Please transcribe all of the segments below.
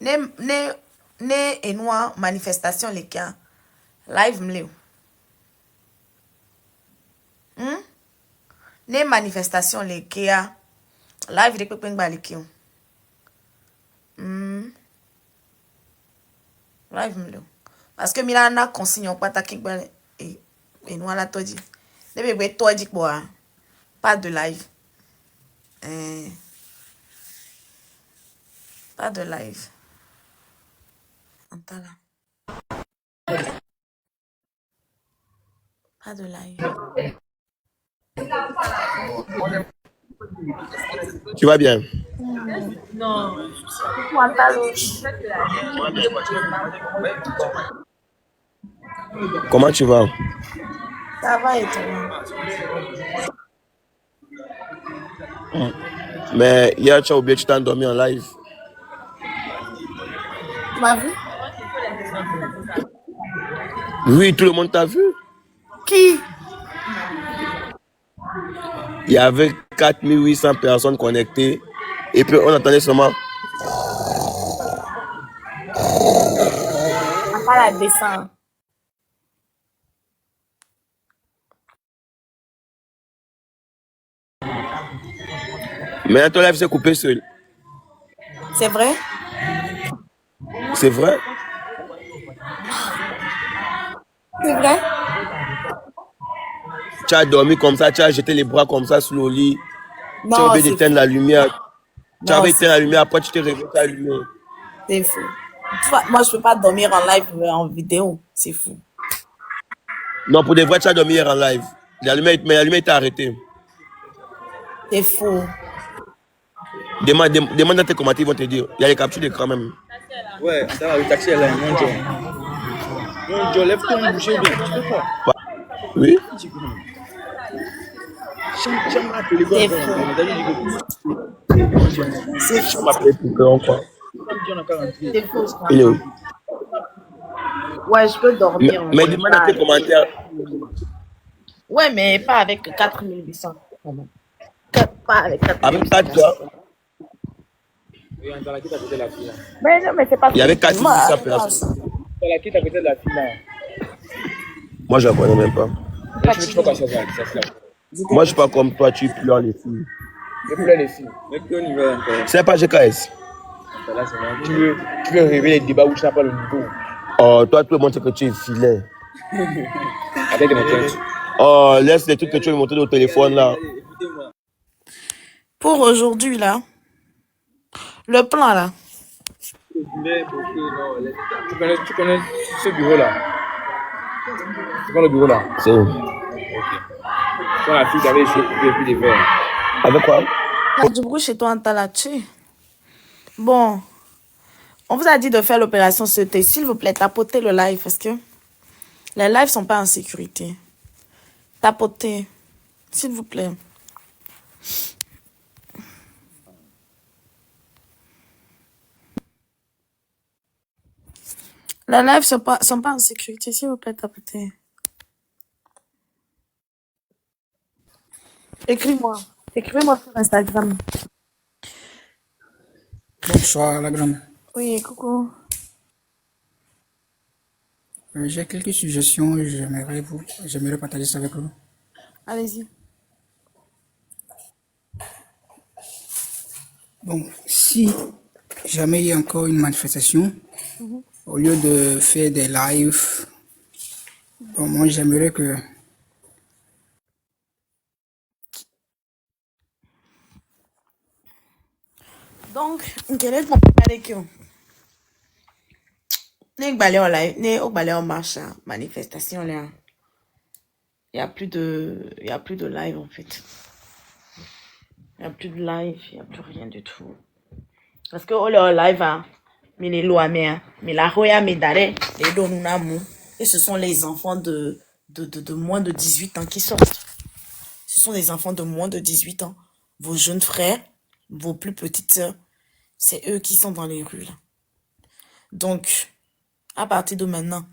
ne enwa manifestation les cas live mleo. Ne manifestation les cas live de pepe ngba likio. Live mleo. Parce que mila na consigne pas ta kingba et enwa la toji. Ne bebe toji quoi. Pas de live. Pas de live. Attends là. Pas de live. Tu vas bien? Non. Comment tu vas? Ça va et toi? Mais hier, tu as oublié, tu t'es endormi en live. Tu m'as vu? Oui, tout le monde t'a vu. Qui? Il y avait 4800 personnes connectées. Et puis, on attendait seulement. On pas la descendre. Mais ton live s'est coupé seul. C'est vrai? C'est vrai? C'est vrai? Tu as dormi comme ça, tu as jeté les bras comme ça sur le lit. Non, tu as oublié d'éteindre la lumière. Tu Non, avais éteint la lumière, après tu t'es réveillé, tu as allumé. c'est fou. Moi, je peux pas dormir en live en vidéo. C'est fou. Non, pour de vrai, tu as dormi hier en live. Mais la lumière t'a arrêté. C'est fou. Demande à tes commentaires, ils vont te dire. Il y a les captures d'écran même. Ouais, ça va, le taxi est là, non, Joe. Non, Joe, lève-toi, bouger bien. Tu fais quoi? Oui? C'est fou. Tu m'appelles pour que on croit. C'est fou. Il est où? Ouais, je peux dormir. Mais demande à tes commentaires. Ouais, mais pas avec 4800. Pas avec 4800. Avec pas toi. Mais non, mais c'est pas. Il y avait 4800 personnes. Moi, je ne la connais même pas. Moi, je suis pas comme toi, tu pleures les filles. Je pleure les filles. Mais que niveau encore? C'est pas GKS. Tu veux révéler les débats où tu n'as pas le niveau. Oh, toi, tout le monde sait que tu es filet. Avec des montagnes. Oh, laisse les trucs que tu veux montrer au téléphone là. Pour aujourd'hui, là, le plan, là. Tu connais ce bureau-là? C'est quoi le bureau-là? C'est où? Quand la fille avait et puis des verres. Avec quoi? Il y a du bruit chez toi en Talachi. Bon, on vous a dit de faire l'opération sauter. S'il vous plaît, tapotez le live parce que les lives sont pas en sécurité. Tapotez, s'il vous plaît. Les lives sont pas en sécurité, s'il vous plaît, tapotez. Écris-moi sur Instagram. Bonsoir, la grande. Oui, coucou. J'ai quelques suggestions, j'aimerais partager ça avec vous. Allez-y. Bon, si jamais il y a encore une manifestation, au lieu de faire des lives, bon, moi j'aimerais que... Donc, quel est mon avec eux? Ne balai en live, ne au balai en marche, manifestation là. Il y a plus de live en fait. Il y a plus de live, il y a plus rien du tout. Parce que au live mais les lois mais la roya mais d'arrêt les donunamu et ce sont les enfants de moins de 18 ans qui sortent. Ce sont des enfants de moins de 18 ans. Vos jeunes frères, vos plus petites sœurs, c'est eux qui sont dans les rues là. Donc à partir de maintenant,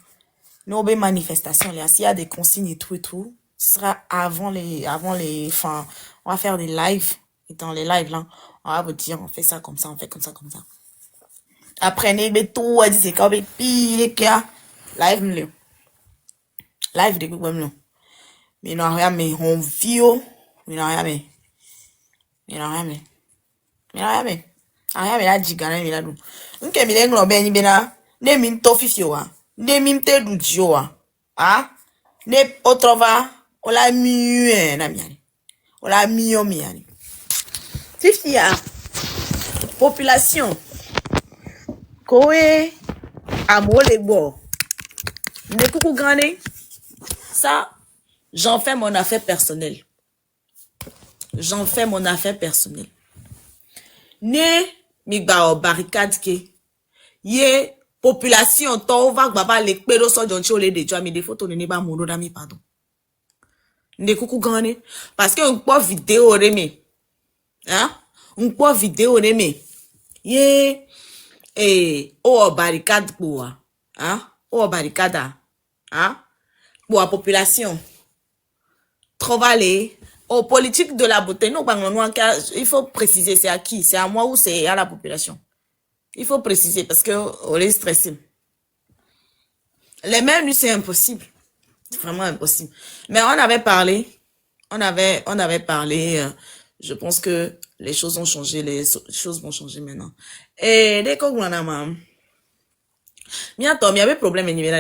nos manifestations là, s'il y a des consignes et tout, ce sera enfin, on va faire des lives et dans les lives là, on va vous dire on fait ça comme ça, on fait comme ça. Après, ne tout, dit c'est comme pire que live me live de quoi me mais non rien mais on vio mais non rien mais non rien mais rien mais rien mais la jigana mais la do nke mi le nglo be ni be na ne mi to fifio wa ne mi te du jio wa ah ne o trova o la mi na mi ani o la mi o mi ani fifia population koe amole gbo ne kuku gane ça j'en fais mon affaire personnelle. J'en fais mon affaire personnelle. Ne mi gba o barricade ke ye population to va gba ba le pedo so jon chi o le de jo mi de photo ni ba mo do da mi pardon. Ne kuku gane parce que on po vidéo re mi. Hein? On po vidéo re mi. Ye o barricade pour hein? O barricade hein? Pour la population. Travailler aux politiques de la beauté. Non, il faut préciser c'est à qui? C'est à moi ou c'est à la population? Il faut préciser parce que on est stressé. Les mêmes, lui, c'est impossible. C'est vraiment impossible. Mais on avait parlé. On avait parlé. Je pense que les choses ont changé. Les choses vont changer maintenant. Et dès qu'on a mam. Miato, mi avait problème en niveau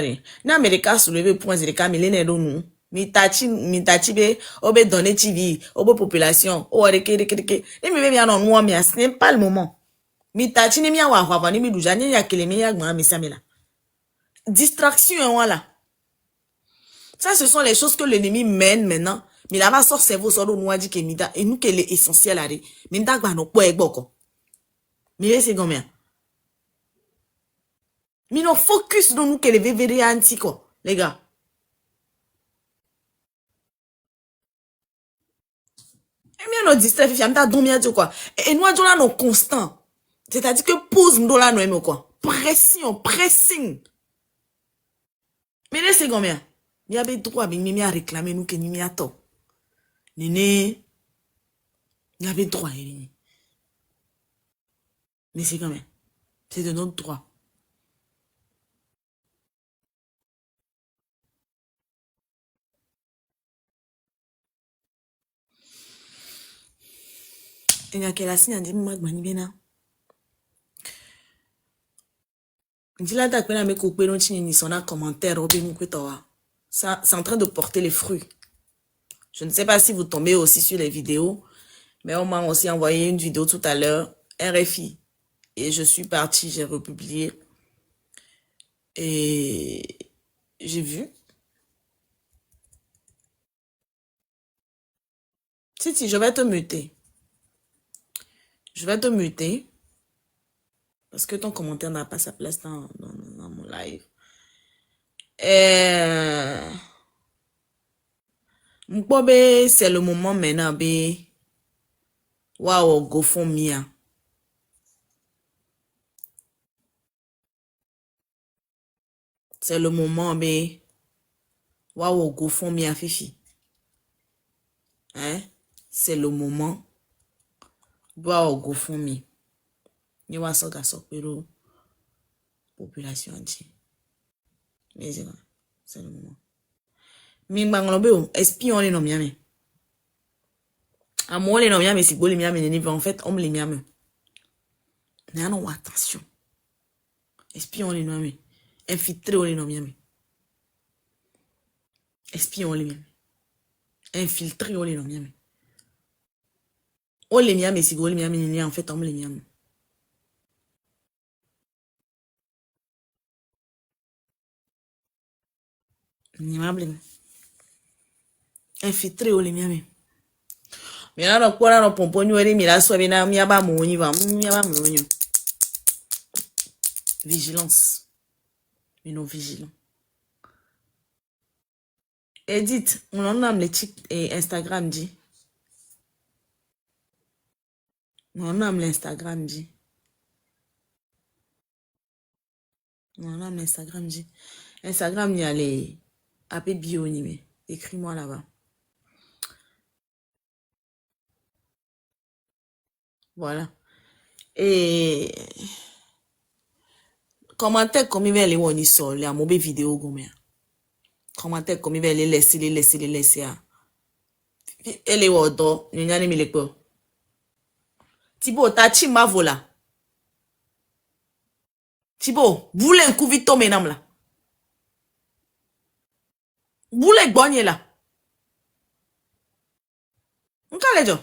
na America soulevé point de cas millénaire nous. Mi tachi be obe donner TV obe population o reke ni mi be mi anon mo mi ce n'est pas le moment. Mi tachi ni mi awa hwa ni mi duja ni ya kele mi ya gba mi samela. Distraction voilà. Ça ce sont les choses que l'ennemi mène maintenant. Mi la va sort cerveau so do noa di ke mi da et nous que l'essentiel are. Mi nda gba no po egbo ko. Mi c'est combien? Mi no focus dans nous que les VVD anti quoi, les gars. Et bien, nous distraits, fiam ta dormir quoi. Et nous avons là constant. C'est-à-dire que pause nous là nous quoi. Pression, pressing. Mais c'est combien? Il y avait droit, mais il y a réclamé nous que nous y a tort. Néné, il y avait droit. Mais c'est combien? C'est de notre droit. Il y a quelle assigne a dit magmani bena. Dis-la d'accord avec coupé non ni son commentaire au bénou que toi. Ça c'est en train de porter les fruits. Je ne sais pas si vous tombez aussi sur les vidéos, mais on m'a aussi envoyé une vidéo tout à l'heure, RFI, et je suis partie, j'ai republié et j'ai vu. Si, je vais te muter. Je vais te muter. Parce que ton commentaire n'a pas sa place dans mon live. M'pobe, c'est le moment maintenant, be. Waouh, go fond mia. C'est le moment, be. Waouh, go fond mia, fifi. Hein? C'est le moment. Waouh, go fond mi. Ni wa soga sopero. Population entière. Mais c'est le moment. Mi banglobe, espion les noms miami. À moi les noms miami, si les miami, en fait, on les miami. Non, attention. Espion les noms miami. Infiltré les noms miami. Espion les miami. Infiltré les noms miami. On les miami, si les miami, en fait, on les miami. Infiltré les miami. Mais là, on a un pompon, nous allons la soirée, nous allons vigilance. Mais non vigilant. Edith, on en a les TikTok et Instagram dit. On a l'Instagram dit. On a l'Instagram dit. Instagram, il y a les AP bio, mais écris-moi là-bas. Voilà. Et commentaire comme il va aller voir sur les mobile vidéo gomme. Commentaire comme il va aller laisser. Elle est au dos, n'y a ni le quoi. Thibaut, t'as chi ma vola. Thibaut, boule un coup vite tomber nam là. Boule bonne là. On calme jo.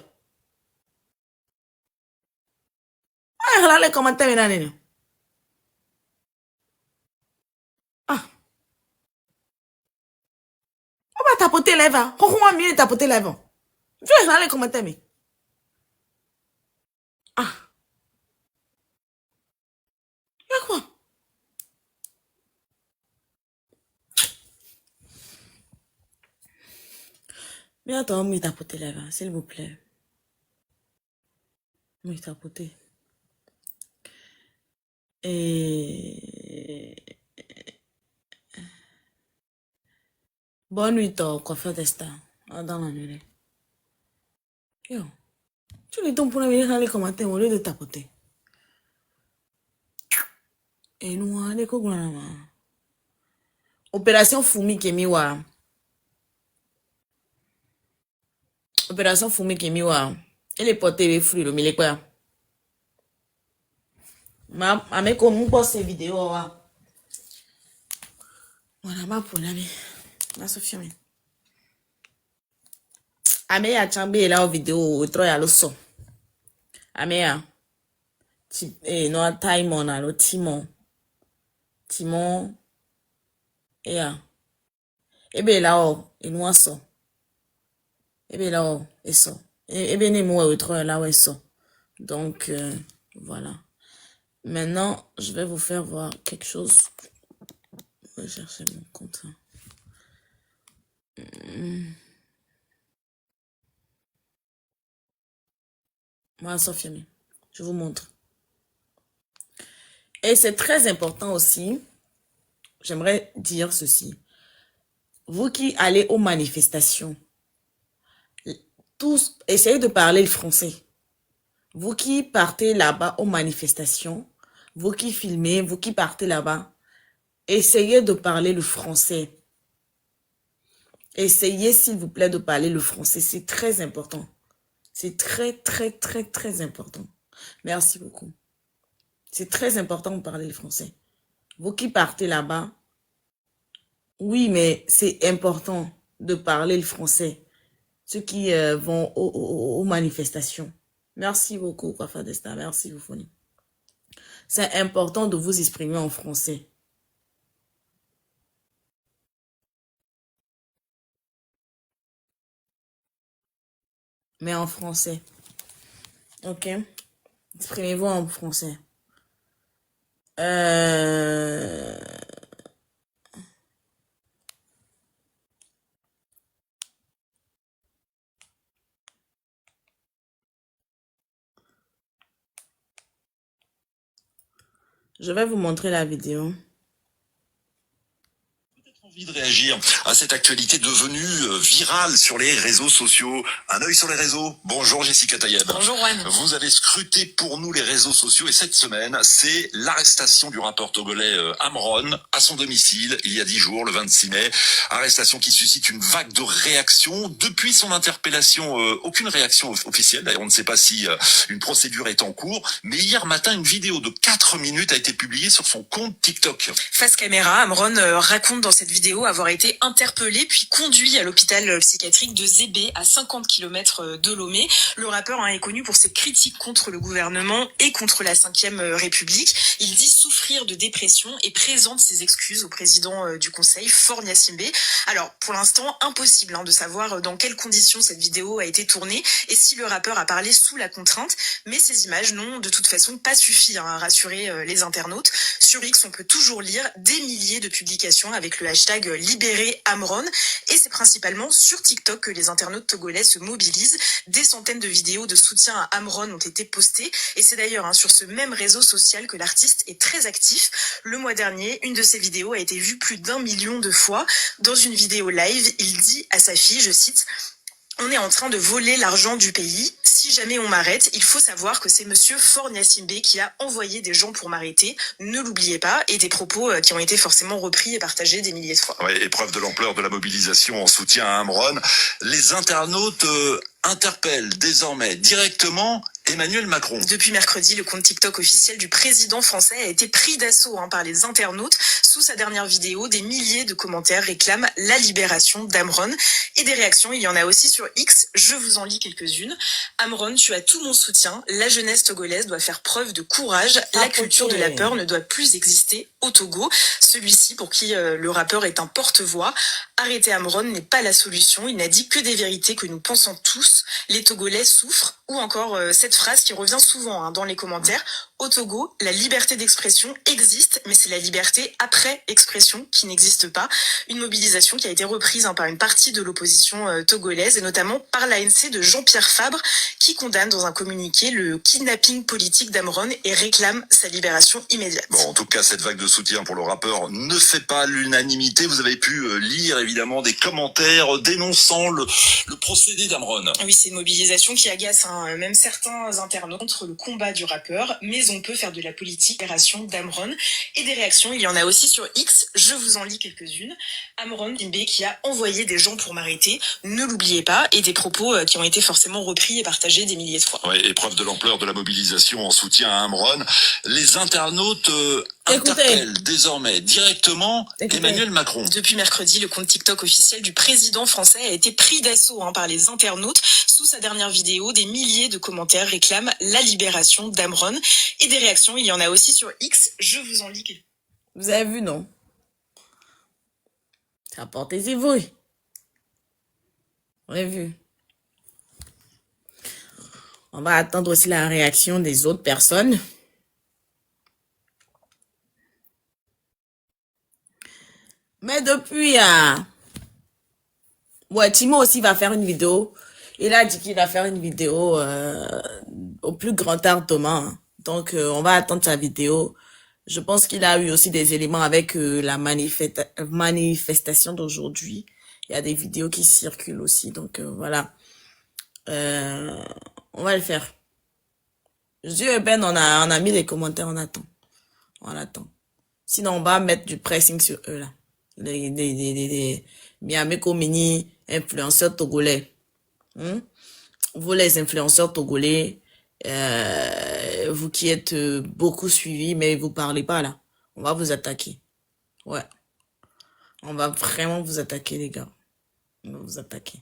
Ah, là les commentaires maintenant. Ah. On va tapoter les vents. Comment mieux tapoter les vents? Je vais là les commentaires mais. Ah. Y'a quoi? Mais attends, me tapoter les vents, s'il vous plaît. Me tapoter. Et... Bonne nuit, toi, coiffeur d'Esta. Dans la nuit. Yo. Tu les tombes pour venir dans les commentaires au lieu de tapoter. Et nous, on est quoi, Opération Fumi Kemiwa. Opération Fumi Kemiwa. Et les porter les fruits, le mille quoi. Ma mec, comme on poste ces vidéos, voilà, ma pour l'ami. Ma Sophie, mais. Ame ya chambe la vidéo, trop ya lo so. Ame ya. No Timon, lo Timon. Timon. Ya. Ebe la o, inwa so. Ebe la o, eso. Ebe ne moi trop là ouais so. Donc, voilà. Maintenant, je vais vous faire voir quelque chose. Je vais chercher mon compte. Moi, Sophie, je vous montre. Et c'est très important aussi. J'aimerais dire ceci. Vous qui allez aux manifestations, tous, essayez de parler le français. Vous qui partez là-bas aux manifestations, vous qui filmez, vous qui partez là-bas, essayez de parler le français. Essayez, s'il vous plaît, de parler le français. C'est très important. C'est très, très, très, très important. Merci beaucoup. C'est très important de parler le français. Vous qui partez là-bas, oui, mais c'est important de parler le français. Ceux qui vont aux manifestations. Merci beaucoup, Kwafa Desta. Merci, vous. C'est important de vous exprimer en français. Mais en français. Ok? Exprimez-vous en français. Je vais vous montrer la vidéo. Envie de réagir à cette actualité devenue virale sur les réseaux sociaux. Un œil sur les réseaux. Bonjour Jessica Tayeb. Bonjour Juan. Vous avez scruté pour nous les réseaux sociaux et cette semaine, c'est l'arrestation du rappeur togolais Amron à son domicile il y a 10 jours, le 26 mai. Arrestation qui suscite une vague de réactions. Depuis son interpellation, aucune réaction officielle. D'ailleurs, on ne sait pas si une procédure est en cours. Mais hier matin, une vidéo de 4 minutes a été publiée sur son compte TikTok. Face caméra, Amron raconte dans cette vidéo avoir été interpellé puis conduit à l'hôpital psychiatrique de Zébé à 50 km de Lomé. Le rappeur est connu pour ses critiques contre le gouvernement et contre la 5e République. Il dit souffrir de dépression et présente ses excuses au président du Conseil, Faure Gnassingbé. Alors, pour l'instant, impossible de savoir dans quelles conditions cette vidéo a été tournée et si le rappeur a parlé sous la contrainte. Mais ces images n'ont de toute façon pas suffi à rassurer les internautes. Sur X, on peut toujours lire des milliers de publications avec le hashtag Libérer Amron. Et c'est principalement sur TikTok que les internautes togolais se mobilisent. Des centaines de vidéos de soutien à Amron ont été postées. Et c'est d'ailleurs sur ce même réseau social que l'artiste est très actif. Le mois dernier, une de ses vidéos a été vue plus d'1 million de fois. Dans une vidéo live, il dit à sa fille, je cite, On est en train de voler l'argent du pays. Si jamais on m'arrête, il faut savoir que c'est monsieur Faure Gnassingbé qui a envoyé des gens pour m'arrêter. Ne l'oubliez pas. Et des propos qui ont été forcément repris et partagés des milliers de fois. Ouais, épreuve de l'ampleur de la mobilisation en soutien à Amron. Les internautes interpellent désormais directement Emmanuel Macron. Depuis mercredi, le compte TikTok officiel du président français a été pris d'assaut par les internautes. Sous sa dernière vidéo, des milliers de commentaires réclament la libération d'Amron. Et des réactions, il y en a aussi sur X. Je vous en lis quelques-unes. Amron, tu as tout mon soutien. La jeunesse togolaise doit faire preuve de courage. La culture de la peur ne doit plus exister au Togo. Celui-ci, pour qui le rappeur est un porte-voix. Arrêter Amron n'est pas la solution. Il n'a dit que des vérités que nous pensons tous. Les Togolais souffrent. Ou encore cette phrase qui revient souvent dans les commentaires. Au Togo, la liberté d'expression existe, mais c'est la liberté après expression qui n'existe pas. Une mobilisation qui a été reprise par une partie de l'opposition togolaise, et notamment par l'ANC de Jean-Pierre Fabre, qui condamne dans un communiqué le kidnapping politique d'Amron et réclame sa libération immédiate. Bon, en tout cas, cette vague de soutien pour le rappeur ne fait pas l'unanimité. Vous avez pu lire évidemment des commentaires dénonçant le procédé d'Amron. Oui, c'est une mobilisation qui agace même certains internautes contre le combat du rappeur, mais on peut faire de la politique, libération d'Amron. Et des réactions, il y en a aussi sur X, je vous en lis quelques-unes. Amron Gnassingbé qui a envoyé des gens pour m'arrêter, ne l'oubliez pas, et des propos qui ont été forcément repris et partagés des milliers de fois. Ouais, épreuve de l'ampleur de la mobilisation en soutien à Amron. Les internautes interpellent désormais directement Emmanuel Macron. Depuis mercredi, le compte TikTok officiel du président français a été pris d'assaut par les internautes. Sous sa dernière vidéo, des milliers de commentaires réclament la libération d'Amron. Et des réactions, il y en a aussi sur X. Je vous en lis quelques. Vous avez vu, non? Ça a porté ses fruits. Vous avez vu. On va attendre aussi la réaction des autres personnes. Mais depuis, ouais, Timo aussi va faire une vidéo. Il a dit qu'il va faire une vidéo au plus grand tard demain. Donc, on va attendre sa vidéo. Je pense qu'il a eu aussi des éléments avec la manifestation d'aujourd'hui. Il y a des vidéos qui circulent aussi. Donc, voilà. On va le faire. Ben, on a mis les commentaires, on attend. On attend. Sinon, on va mettre du pressing sur eux, là. Les Miami Komini, influenceurs togolais. Vous, les influenceurs togolais, vous qui êtes beaucoup suivis, mais vous parlez pas, là. On va vous attaquer. Ouais. On va vraiment vous attaquer, les gars. On va vous attaquer.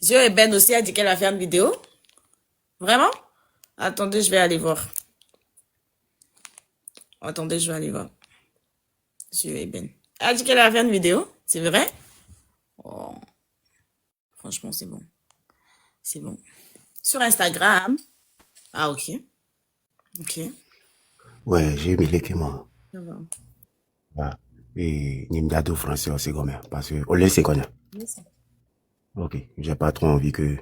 Zio Ben aussi a dit qu'elle va faire une vidéo. Vraiment? Attendez, je vais aller voir. Attendez, je vais aller voir. Zio Ben. Elle a dit qu'elle va faire une vidéo. C'est vrai? Oh. Franchement, c'est bon. C'est bon. Sur Instagram. Ah, ok. Ok. Ouais, j'ai mis les moi. Ça va. Ouais. Et Nimdado français aussi comme ça. Parce que, on le sait qu'on a. Ok. J'ai pas trop envie que,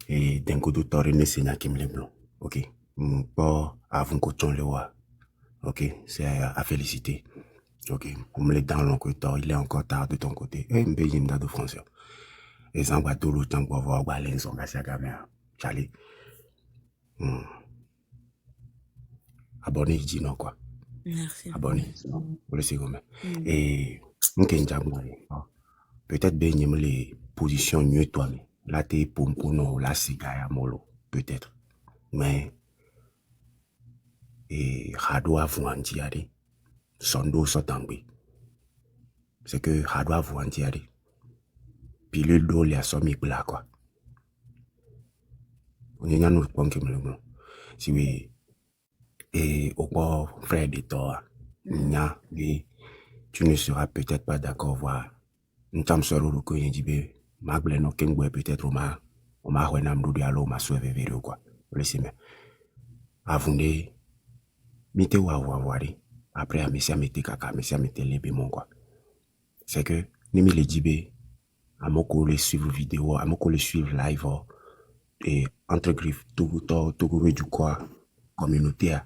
et d'un coup de temps, ne s'est qui me les blancs. Ok. Pas avant qu'on le voit. Ok. C'est à féliciter. Ok. On me les dans l'enquêteur, il est encore tard de ton côté. Eh, m'be Nimdado français. Et ça va tout le temps pour avoir balé son gars à caméra. Charlie. Abonné, je dis non, quoi. Merci. Abonné. Vous le savez comment. Et, peut-être bien, les positions mieux toi, mais là, t'es pour nous, là, c'est gars à molo. Peut-être. Mais, et, Radwa vous en dire, son dos sont tombés. C'est que Radwa vous en dire. Puis le dos, il a sommi là, quoi. On y a un autre point qui me le dit. Si oui, et au corps, frère de toi, tu ne seras peut-être pas d'accord, voir. Nous sommes sur le coup, il dit, Magle no kengwe peut-être on m'a renam do dialo ma sauvé véro quoi. Laissez-moi. Avunde, mite ou avoir après à messia mette kaka, messia mette les mon quoi. C'est que, ni me le dit, à mon le suivre vidéo, à mon le suivre live, et entre griffes, tout du quoi, communauté,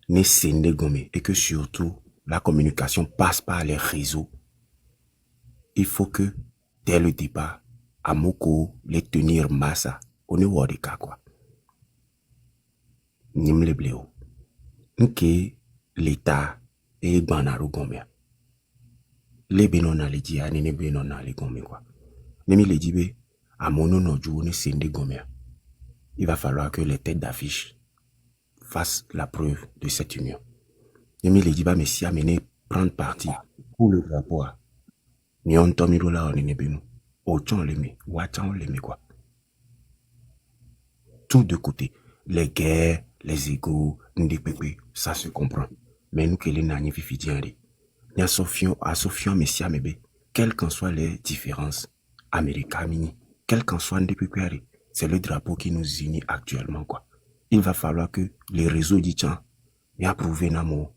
ne s'en gomme, et que surtout, la communication passe par les réseaux. Il faut que, dès le départ, Amoko, les tenir massa. On est wordika, quoi. Nim le bléo. Nke l'État et Banaru Gombe. Les benona les dia, ne benona les Gombe, quoi. Nemi le dibe, à mono no jou ne sende Gombe. Il va falloir que les têtes d'affiche fassent la preuve de cette union. Nemi le diba, mais si amené prendre parti pour le rapport. Ni on tomiro la on ne benu. Autant l'aimé, ouatan l'aimé, quoi. Tout de côté. Les guerres, les égos, les pépés, ça se comprend. Mais nous, que les nani fifidienri. Ni à Sofian, messia mebe, quelles qu'en soient les différences, Américains mini, quelles qu'en soient les pépés, c'est le drapeau qui nous unit actuellement, quoi. Il va falloir que les réseaux d'Ichan, y approuvé namo.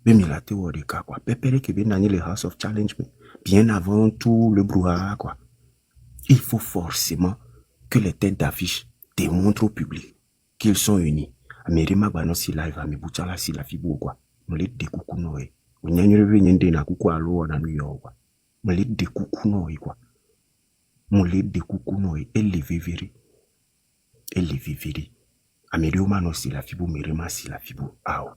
Même la théorie, quoi. Pépé qui bien les House of Challenge, bien avant tout le brouhaha, quoi. Il faut forcément que les têtes d'affiche démontrent au public qu'ils sont unis. Amerima bano si live a me butala si la fibu quoi. Mole de kukunoe. Unyanyurebe nyende na kuku alo na New York quoi. Mole de kukunoe quoi. Mole de kukunoe eleveveri. Eleveveri. Amerima no si la fibu merema si la fibu ao.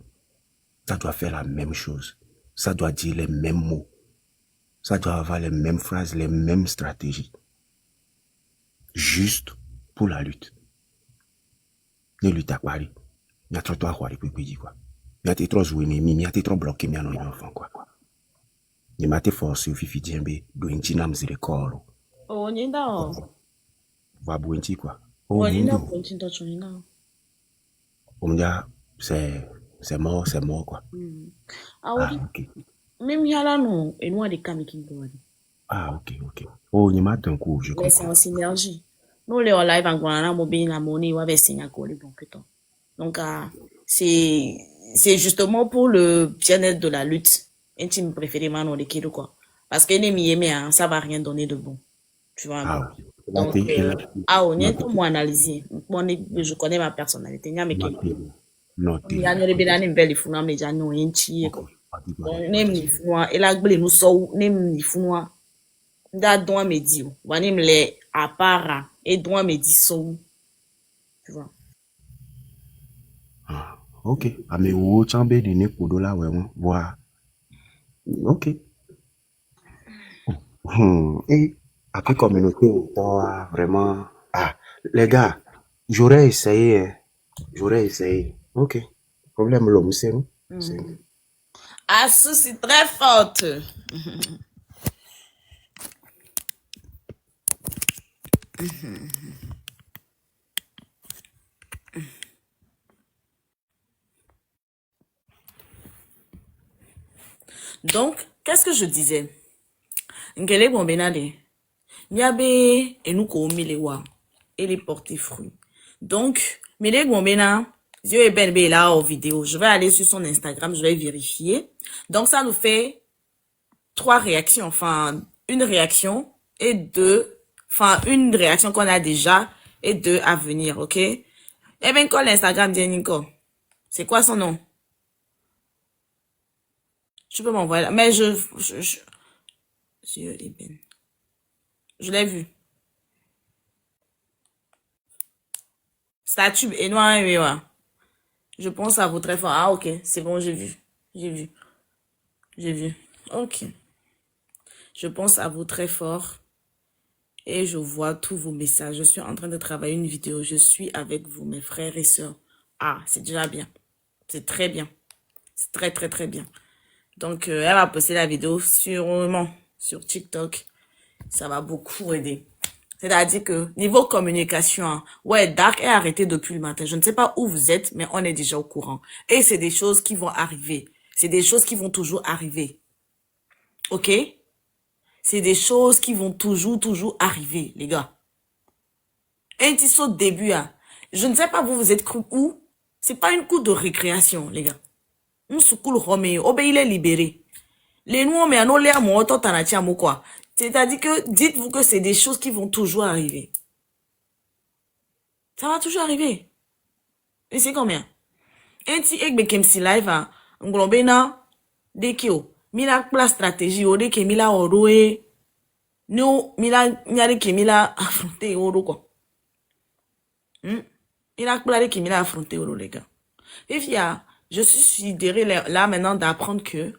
Ça doit faire la même chose. Ça doit dire les mêmes mots. Ça doit avoir les mêmes phrases, les mêmes stratégies. Juste pour la lutte. Ne lutte à Paris. Il y a trop de quoi, quoi. Il y a trop joué, il y a trop bloqué, il y a un enfant, quoi. Il y a trop forcé au fifi djembe, d'où miséricorde. Oh, Ninda. Va bouinti, quoi. Oh, Ninda, Ninda, Ninda. On dit, c'est mort, quoi. Ah, ok. Même Yala, non, et nous, des camis qui me Ah, ok. Oh, il y a un coup, je comprends. Mais c'est en synergie. Nous, les live en Guanana, mobile, la monnaie, ou avec Singapore, les bons que toi. Donc, c'est justement pour le bien-être de la lutte. Un team préféré, maintenant, les kilos, quoi. Parce que les ça va rien donner de bon. Tu vois. Ah, donc, on est tout moi analysé. Je connais ma personnalité. Il y a mes kilos. Il y a une belle belle il faut mais déjà non un chi donc nem ni fou et la gbele nous so nem ni fou nda don me di o wa nem le apara et don me di so tu vois. Ah, ok. Ah, mais où chambe de ne pour là ouais voir. Ok. Et après communauté autant vraiment ah les gars, j'aurais essayé. Ok. Problème l'homme c'est nous. Ah, ça c'est très forte. Donc, qu'est-ce que je disais? Ngele bombenade. Nyabe et nous komilewa et les porter fruits. Donc, Mele Gombena, Dieu est ben là en vidéo. Je vais aller sur son Instagram, je vais vérifier. Donc, ça nous fait 3 réactions. Enfin, une réaction et 2. Enfin, une réaction qu'on a déjà et 2 à venir, ok? Eh bien, quoi l'Instagram d'Yannico? C'est quoi son nom? Tu peux m'envoyer là. Mais je l'ai vu. Statut et noir et noir. Je pense à vous très fort. Ah, ok. C'est bon, j'ai vu. Ok. Je pense à vous très fort. Et je vois tous vos messages. Je suis en train de travailler une vidéo. Je suis avec vous, mes frères et sœurs. Ah, c'est déjà bien. C'est très bien. C'est très, très, très bien. Donc, elle va poster la vidéo sûrement sur TikTok. Ça va beaucoup aider. C'est-à-dire que, niveau communication, hein, ouais, Dark est arrêté depuis le matin. Je ne sais pas où vous êtes, mais on est déjà au courant. Et c'est des choses qui vont arriver. C'est des choses qui vont toujours arriver. Ok? C'est des choses qui vont toujours arriver, les gars. Un petit saut de début, hein. Je ne sais pas vous êtes cru où. C'est pas une cour de récréation, les gars. Il est libéré. Les nous, mais on l'air mon autant t'en quoi. C'est-à-dire que, dites-vous que c'est des choses qui vont toujours arriver. Ça va toujours arriver. Et c'est combien? Un petit egbe si live, hein. Nglobena, dekio. Mila place stratégie, ode ke mila oroe. Nous, Mila qui m'a affronté au quoi. Il a plaidé qui m'a affronté au les gars. Et je suis sidérée là maintenant d'apprendre que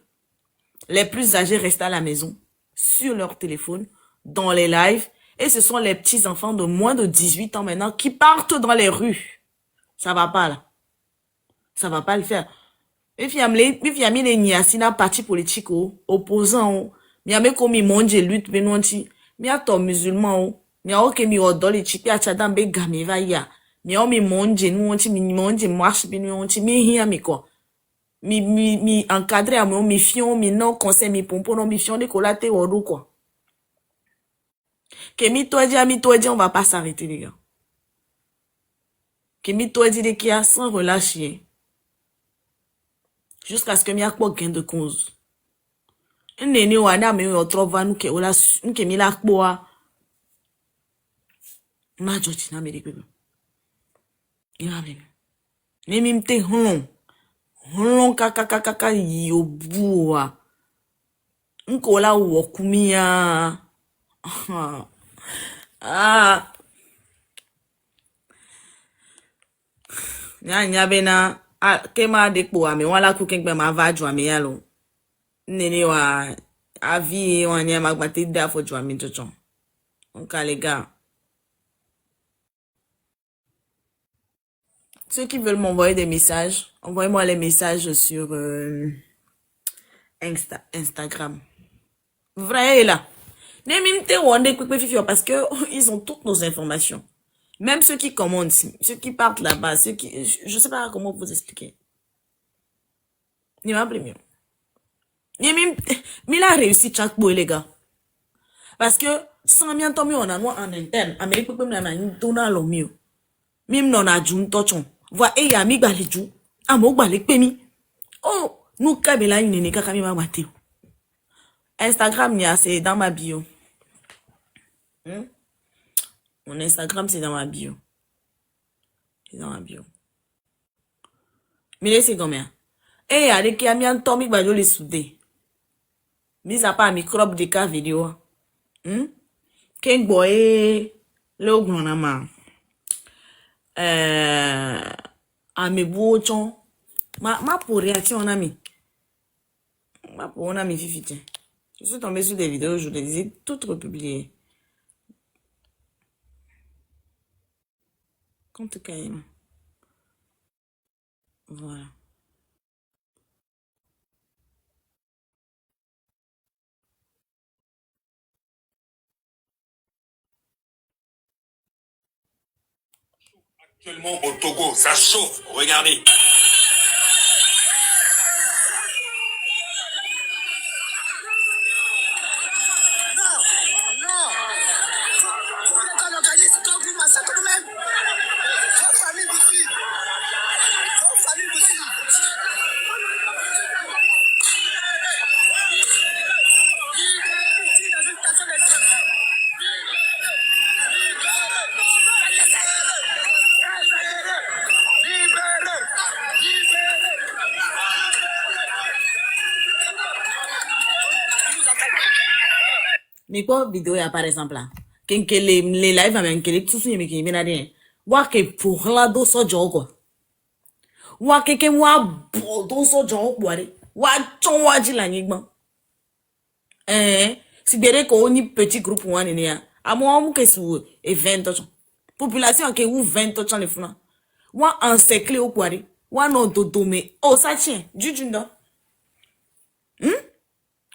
les plus âgés restent à la maison, sur leur téléphone, dans les lives, et ce sont les petits enfants de moins de 18 ans maintenant qui partent dans les rues. Ça va pas là. Ça va pas le faire. Et puis, il y a mis les niasina parti politique opposant. Il y a mis comme il mange lutte benonti. Il y a ton musulman. Il y a ok mi odoli chipi a chadam be gami va ya. Il y a mi mange nous onti mi mange marche benonti mi hiya mi quoi. Mi encadré à mon mi fion mi non conseil mi pompo non mi fion de colate odo quoi. Que mi toi dit on va pas s'arrêter les gars. Que mi toi dit de qui a sans relâcher. Jusqu'à ce que mi a quoi gain de cause. Nene wana me yo trova nuke ola nuke mi la kpoa. Ma jochi na me de bebe. Ina bebe. Ne mi mte hon. Hon kaka yo bua. Nko la wokumia. Ah. Nya bena kema de kpoa me wala cooking be ma vaju ame yalo. Nene wa avi wa nya magbate da fo ju ame jojo. Donc les gars, ceux qui veulent m'envoyer des messages, envoyez-moi les messages sur Instagram. Vrai là. Parce que ils ont toutes nos informations. Même ceux qui commandent, ceux qui partent là-bas, ceux qui... Je sais pas comment vous expliquer. Il m'a pris mieux. Mais il a réussi chaque bout, les gars. Parce que, sans bien tomber, on a noir en interne. Amérique peut me la donner le mieux. Mim non a jun tochon. Voix et yami baliju. Amo balek pemi. Oh, nous kabela une neka kami ma mateo. Instagram, c'est dans ma bio. Mon Instagram, c'est dans ma bio. C'est dans ma bio. Mais c'est combien? Eh, avec qui a mis un tomic bajo les soudés. Mis à part microbe de cas vidéo. Ken boy, le granama. À mes boutons. Ma pour réaction, on a mis. Ma pour on a mis fifi. Je suis tombée sur des vidéos, je les ai toutes republiées. Compte quand même. Voilà. Actuellement au Togo, ça chauffe, regardez. Mais quoi vidéo ya par exemple là que les live avec les tout souci mais qui vient rien wa que pour la do so jo quoi wa que wa do so jo boire wa chon wa ji la nyigbon si bere ko ni petit groupe one ni ya amo mu que sou event population que ou 20 ans les funa wa encercler au boire wa no dodo me oh ça tient juju ndo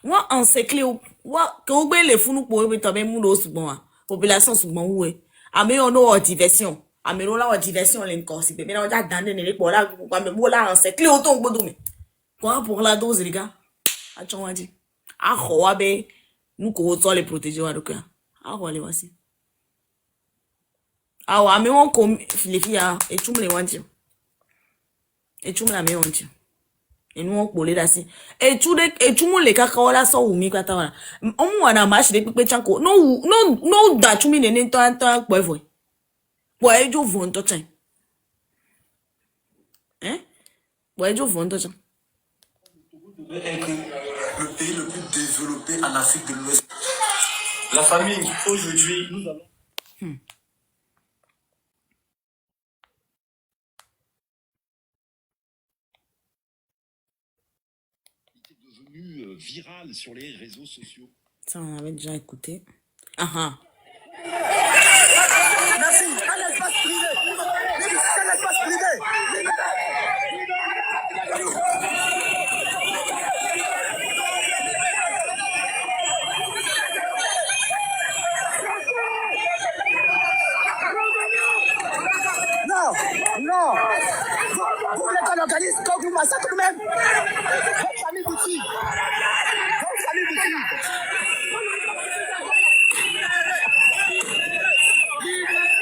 wa encercler wa que ou ben les funu pour be to be mu do sugbon population sugbon we ame on no diversion ame ro la diversion le nko si be me na ja dan ne le po la kwa me mo la encercler o to gbodo me quoi pour la dose les gars a chon wa di a ho wa be nous ko to les protéger wa donc a ho le wasi a wa me won ko les filles et tu me les wanti et tu me la me wanti et nous on polé là si et tu mo le kaka wala so wu mi kwata wala on mu wana ma shi de pepe chanko no da tu mi ne to po efo po ejo von to chan po ejo von to chan Être le pays le plus développé en Afrique de l'Ouest. La famille, aujourd'hui, nous allons... Devenu viral sur les réseaux sociaux. Ça, on avait déjà écouté. Ah ah. Merci. Un espace privé. Un espace privé. Non, non. Vous êtes un organisme quand vous massacrez nous-mêmes. Votre famille vous tue. Votre famille vous tue.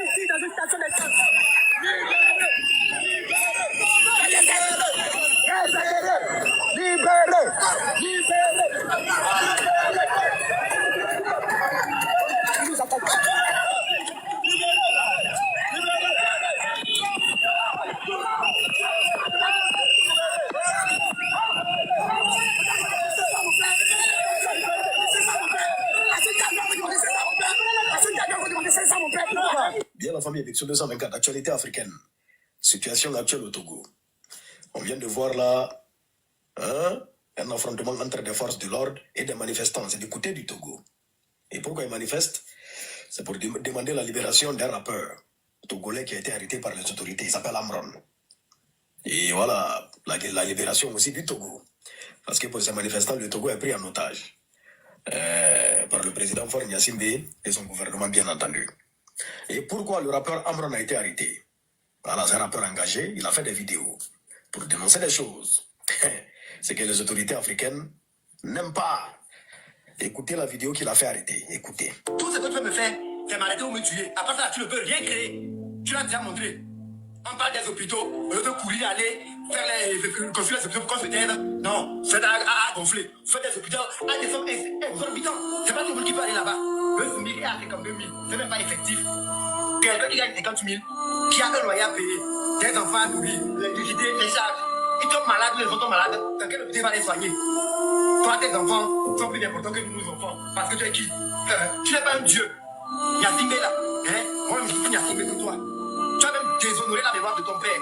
Ici, dans une station d'essence. Bien la famille élection 224, actualité africaine. Situation actuelle au Togo. On vient de voir là un affrontement entre des forces de l'ordre et des manifestants. C'est du côté du Togo. Et pourquoi ils manifestent? C'est pour demander la libération d'un rappeur togolais qui a été arrêté par les autorités. Il s'appelle Amron. Et voilà, la libération aussi du Togo. Parce que pour ces manifestants, le Togo est pris en otage. Par le président Faure Gnassingbé et son gouvernement, bien entendu. Et pourquoi le rappeur Amron a été arrêté? Voilà, c'est un rappeur engagé, il a fait des vidéos pour dénoncer des choses. C'est que les autorités africaines n'aiment pas. Écoutez la vidéo qu'il a fait arrêter. Écoutez. Tout ce que tu veux me faire, c'est m'arrêter ou me tuer. À part ça, tu ne peux rien créer. Tu l'as déjà montré. On parle des hôpitaux, au lieu de courir, aller faire construire les hôpitaux pour qu'on se taise. Non, c'est à gonfler. Faire des hôpitaux à des sommes exorbitants. C'est pas tout le monde qui peut aller là-bas. Le SMIC est à 52 000. C'est même pas effectif. Quelqu'un qui gagne 50 000, qui a un loyer à payer, des enfants à nourrir, l'électricité, les charges. Ils tombent malades, les enfants tombent malades. Dans quel hôpital va les soigner? Toi, tes enfants sont plus importants que nous, nos enfants. Parce que tu es qui? Tu n'es pas un dieu. Gnassingbé là. Moi, je suis Gnassingbé que toi. Tu as même déshonoré la mémoire de ton père.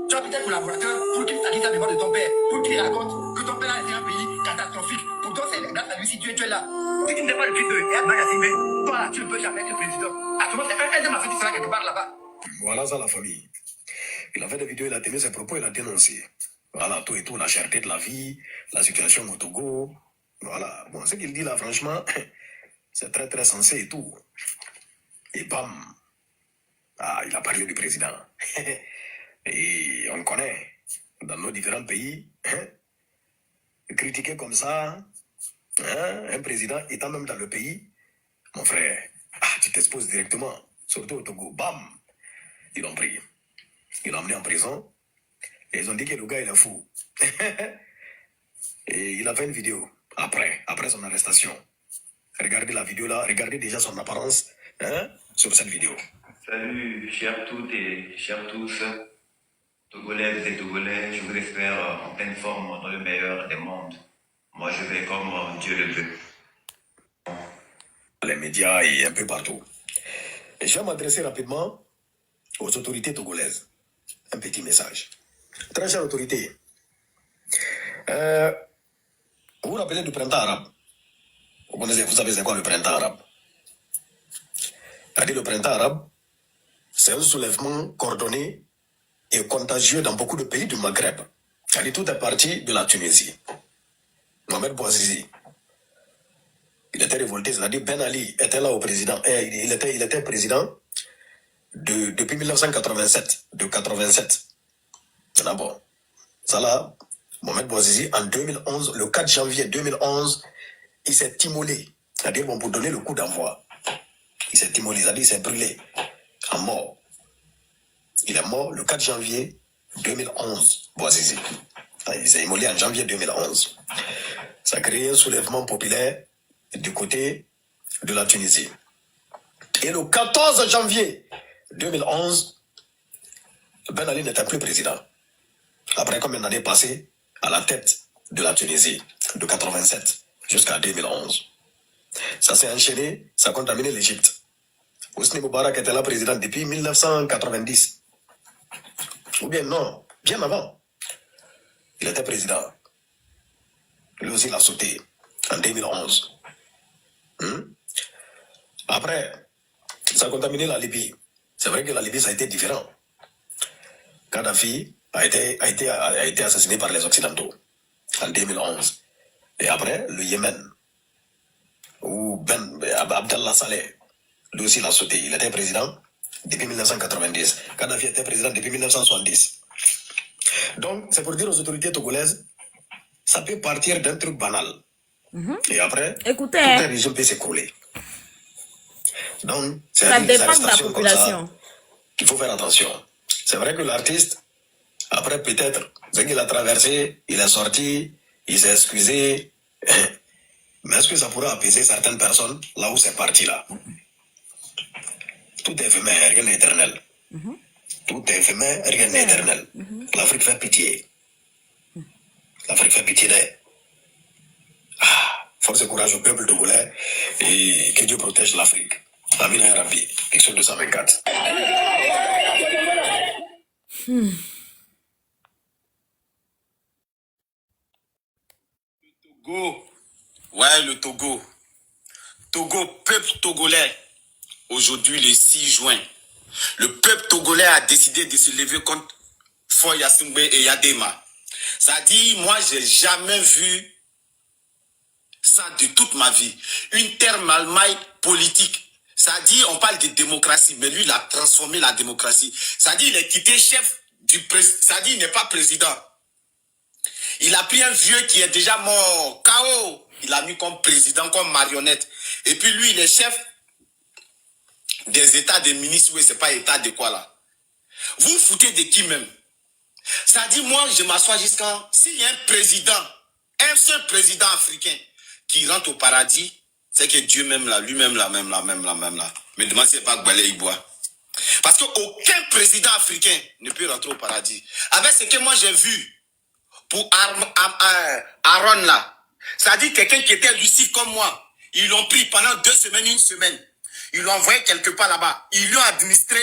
Tu as peut-être collaborateur pour qu'il salisse la mémoire de ton père. Pour qu'il raconte que ton père a été un pays catastrophique. Pourtant, c'est grâce à lui si tu es là. Si tu n'es pas le fils de Gnassingbé, toi là, tu ne peux jamais être président. Actuellement, c'est un de ma fille qui sera quelque part là-bas. Voilà ça la famille. Il a fait des vidéos, il a tenu ses propos, il a dénoncé. Voilà, tout et tout, la cherté de la vie, la situation au Togo. Voilà. Bon, ce qu'il dit là, franchement, c'est très très sensé et tout. Et bam. Ah, il a parlé du président. Et on connaît, dans nos différents pays, critiquer comme ça, un président étant même dans le pays, mon frère, tu t'exposes directement, surtout au Togo. Bam. Ils l'ont pris. Ils l'ont emmené en prison. Et ils ont dit que le gars, il est fou. Et il a fait une vidéo après son arrestation. Regardez la vidéo là, regardez déjà son apparence sur cette vidéo. Salut, chers toutes et chers tous, Togolaises et Togolais, je vous espère en pleine forme dans le meilleur des mondes. Moi, je vais comme Dieu le veut. Les médias et un peu partout. Et je vais m'adresser rapidement aux autorités togolaises. Un petit message. Très chère autorité, vous vous rappelez du printemps arabe? Vous savez c'est quoi le printemps arabe? C'est-à-dire le printemps arabe, c'est un soulèvement coordonné et contagieux dans beaucoup de pays du Maghreb. C'est-à-dire tout est parti de la Tunisie. Mohamed Bouazizi, il était révolté, c'est-à-dire Ben Ali était là au président. Il était président depuis 1987, de 87. Bon, ça là, Mohamed Bouazizi, en 2011, le 4 janvier 2011, il s'est immolé. C'est-à-dire, bon, pour donner le coup d'envoi, il s'est immolé, c'est-à-dire, il s'est brûlé en mort. Il est mort le 4 janvier 2011, Bouazizi. Il s'est immolé en janvier 2011. Ça a créé un soulèvement populaire du côté de la Tunisie. Et le 14 janvier 2011, Ben Ali n'était plus président. Après combien d'années passées à la tête de la Tunisie, de 87 jusqu'à 2011. Ça s'est enchaîné, ça a contaminé l'Égypte. Hosni Moubarak était là président depuis 1990. Ou bien non, bien avant. Il était président. Lui aussi, il a sauté en 2011. Après, ça a contaminé la Libye. C'est vrai que la Libye, ça a été différent. Kadhafi a été assassiné par les Occidentaux en 2011. Et après, le Yémen, où Abdallah Saleh, lui aussi, il a sauté. Il était président depuis 1990. Kadhafi était président depuis 1970. Donc, c'est pour dire aux autorités togolaises, ça peut partir d'un truc banal. Et après, Écoutez, tout un régime peut s'écrouler. Donc, c'est ça des dépend de la arrestations comme ça. population. Il faut faire attention. C'est vrai que l'artiste, après peut-être, ce qu'il a traversé, il est sorti, il s'est excusé. Mais est-ce que ça pourra apaiser certaines personnes là où c'est parti là? Tout est éphémère, rien n'est éternel. Tout est éphémère, rien n'est éternel. L'Afrique fait pitié. L'Afrique fait pitié d'elle. Force et courage au peuple togolais et que Dieu protège l'Afrique. Amin ya Rabbi, Exode 224. Togo. Ouais, le Togo. Togo, peuple togolais. Aujourd'hui, le 6 juin, le peuple togolais a décidé de se lever contre Faure Gnassingbé et Yadema. Ça dit, moi, j'ai jamais vu ça de toute ma vie. Une terre malmaille politique. Ça dit, on parle de démocratie, mais lui, il a transformé la démocratie. Ça dit, il est quitté chef du président. Ça dit, il n'est pas président. Il a pris un vieux qui est déjà mort, KO. Il l'a mis comme président, comme marionnette. Et puis lui, il est chef des états des ministres. Oui, c'est pas état de quoi là. Vous foutez de qui même? Ça dit, moi, je m'assois jusqu'à... S'il y a un président, un seul président africain qui rentre au paradis, c'est que Dieu même là, lui-même là, même là. Mais demande si c'est pas Gbalé Iboua. Parce qu'aucun président africain ne peut rentrer au paradis. Avec ce que moi j'ai vu pour Aaron là, ça dit quelqu'un qui était lucide comme moi. Ils l'ont pris pendant 2 semaines, 1 semaine. Ils l'ont envoyé quelque part là-bas. Ils lui ont administré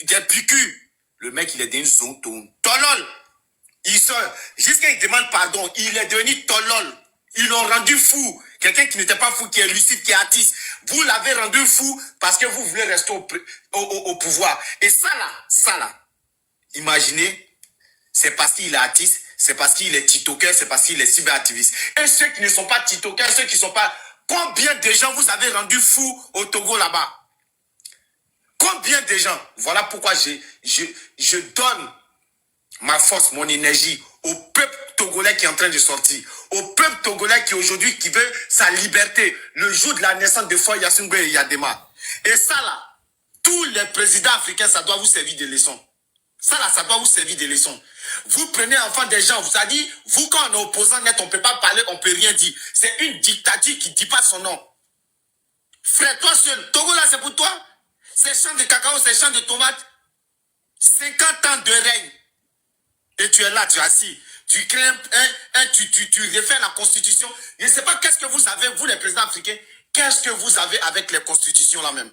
des piqûres. Le mec, il est devenu zonton. Tolol. Jusqu'à il demande pardon, il est devenu tolol. Ils l'ont rendu fou. Quelqu'un qui n'était pas fou, qui est lucide, qui est artiste. Vous l'avez rendu fou parce que vous voulez rester au pouvoir. Et ça là, imaginez, c'est parce qu'il est artiste, c'est parce qu'il est tiktoker, c'est parce qu'il est cyberactiviste. Et ceux qui ne sont pas tiktokers, ceux qui ne sont pas... Combien de gens vous avez rendu fou au Togo là-bas? Combien de gens? Voilà pourquoi je donne ma force, mon énergie au peuple togolais qui est en train de sortir. Au peuple togolais qui aujourd'hui qui veut sa liberté. Le jour de la naissance de Faure Gnassingbé et Yadema. Et ça là, tous les présidents africains, ça doit vous servir de leçon. Ça là, ça doit vous servir de leçon. Vous prenez enfant des gens, vous avez dit, vous quand on est opposant net, on ne peut pas parler, on ne peut rien dire. C'est une dictature qui ne dit pas son nom. Frère, toi seul, Togo là c'est pour toi. C'est champs de cacao, c'est champs de tomates. 50 ans de règne. Et tu es là, tu es assis. Tu crées tu refais la constitution. Je ne sais pas qu'est-ce que vous avez, vous les présidents africains, qu'est-ce que vous avez avec les constitutions là même.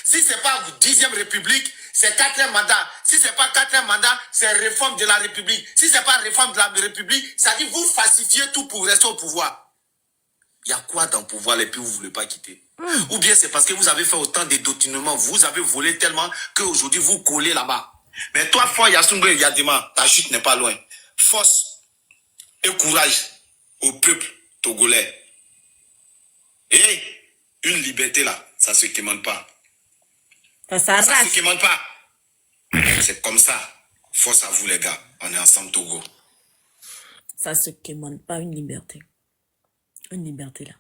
Si ce n'est pas 10e République, c'est 4e mandat. Si ce n'est pas 4e mandat, c'est réforme de la République. Si ce n'est pas réforme de la République, ça dit vous falsifiez tout pour rester au pouvoir. Il y a quoi dans le pouvoir et puis vous ne voulez pas quitter? Ou bien c'est parce que vous avez fait autant de détournements, vous avez volé tellement qu'aujourd'hui vous collez là-bas. Mais toi, Faure Gnassingbé et Yadema, ta chute n'est pas loin. Force et courage au peuple togolais. Et une liberté là, ça ne se commande pas. Ça ne se commande pas. C'est comme ça. Force à vous les gars. On est ensemble Togo. Ça se commande pas une liberté. Une liberté là.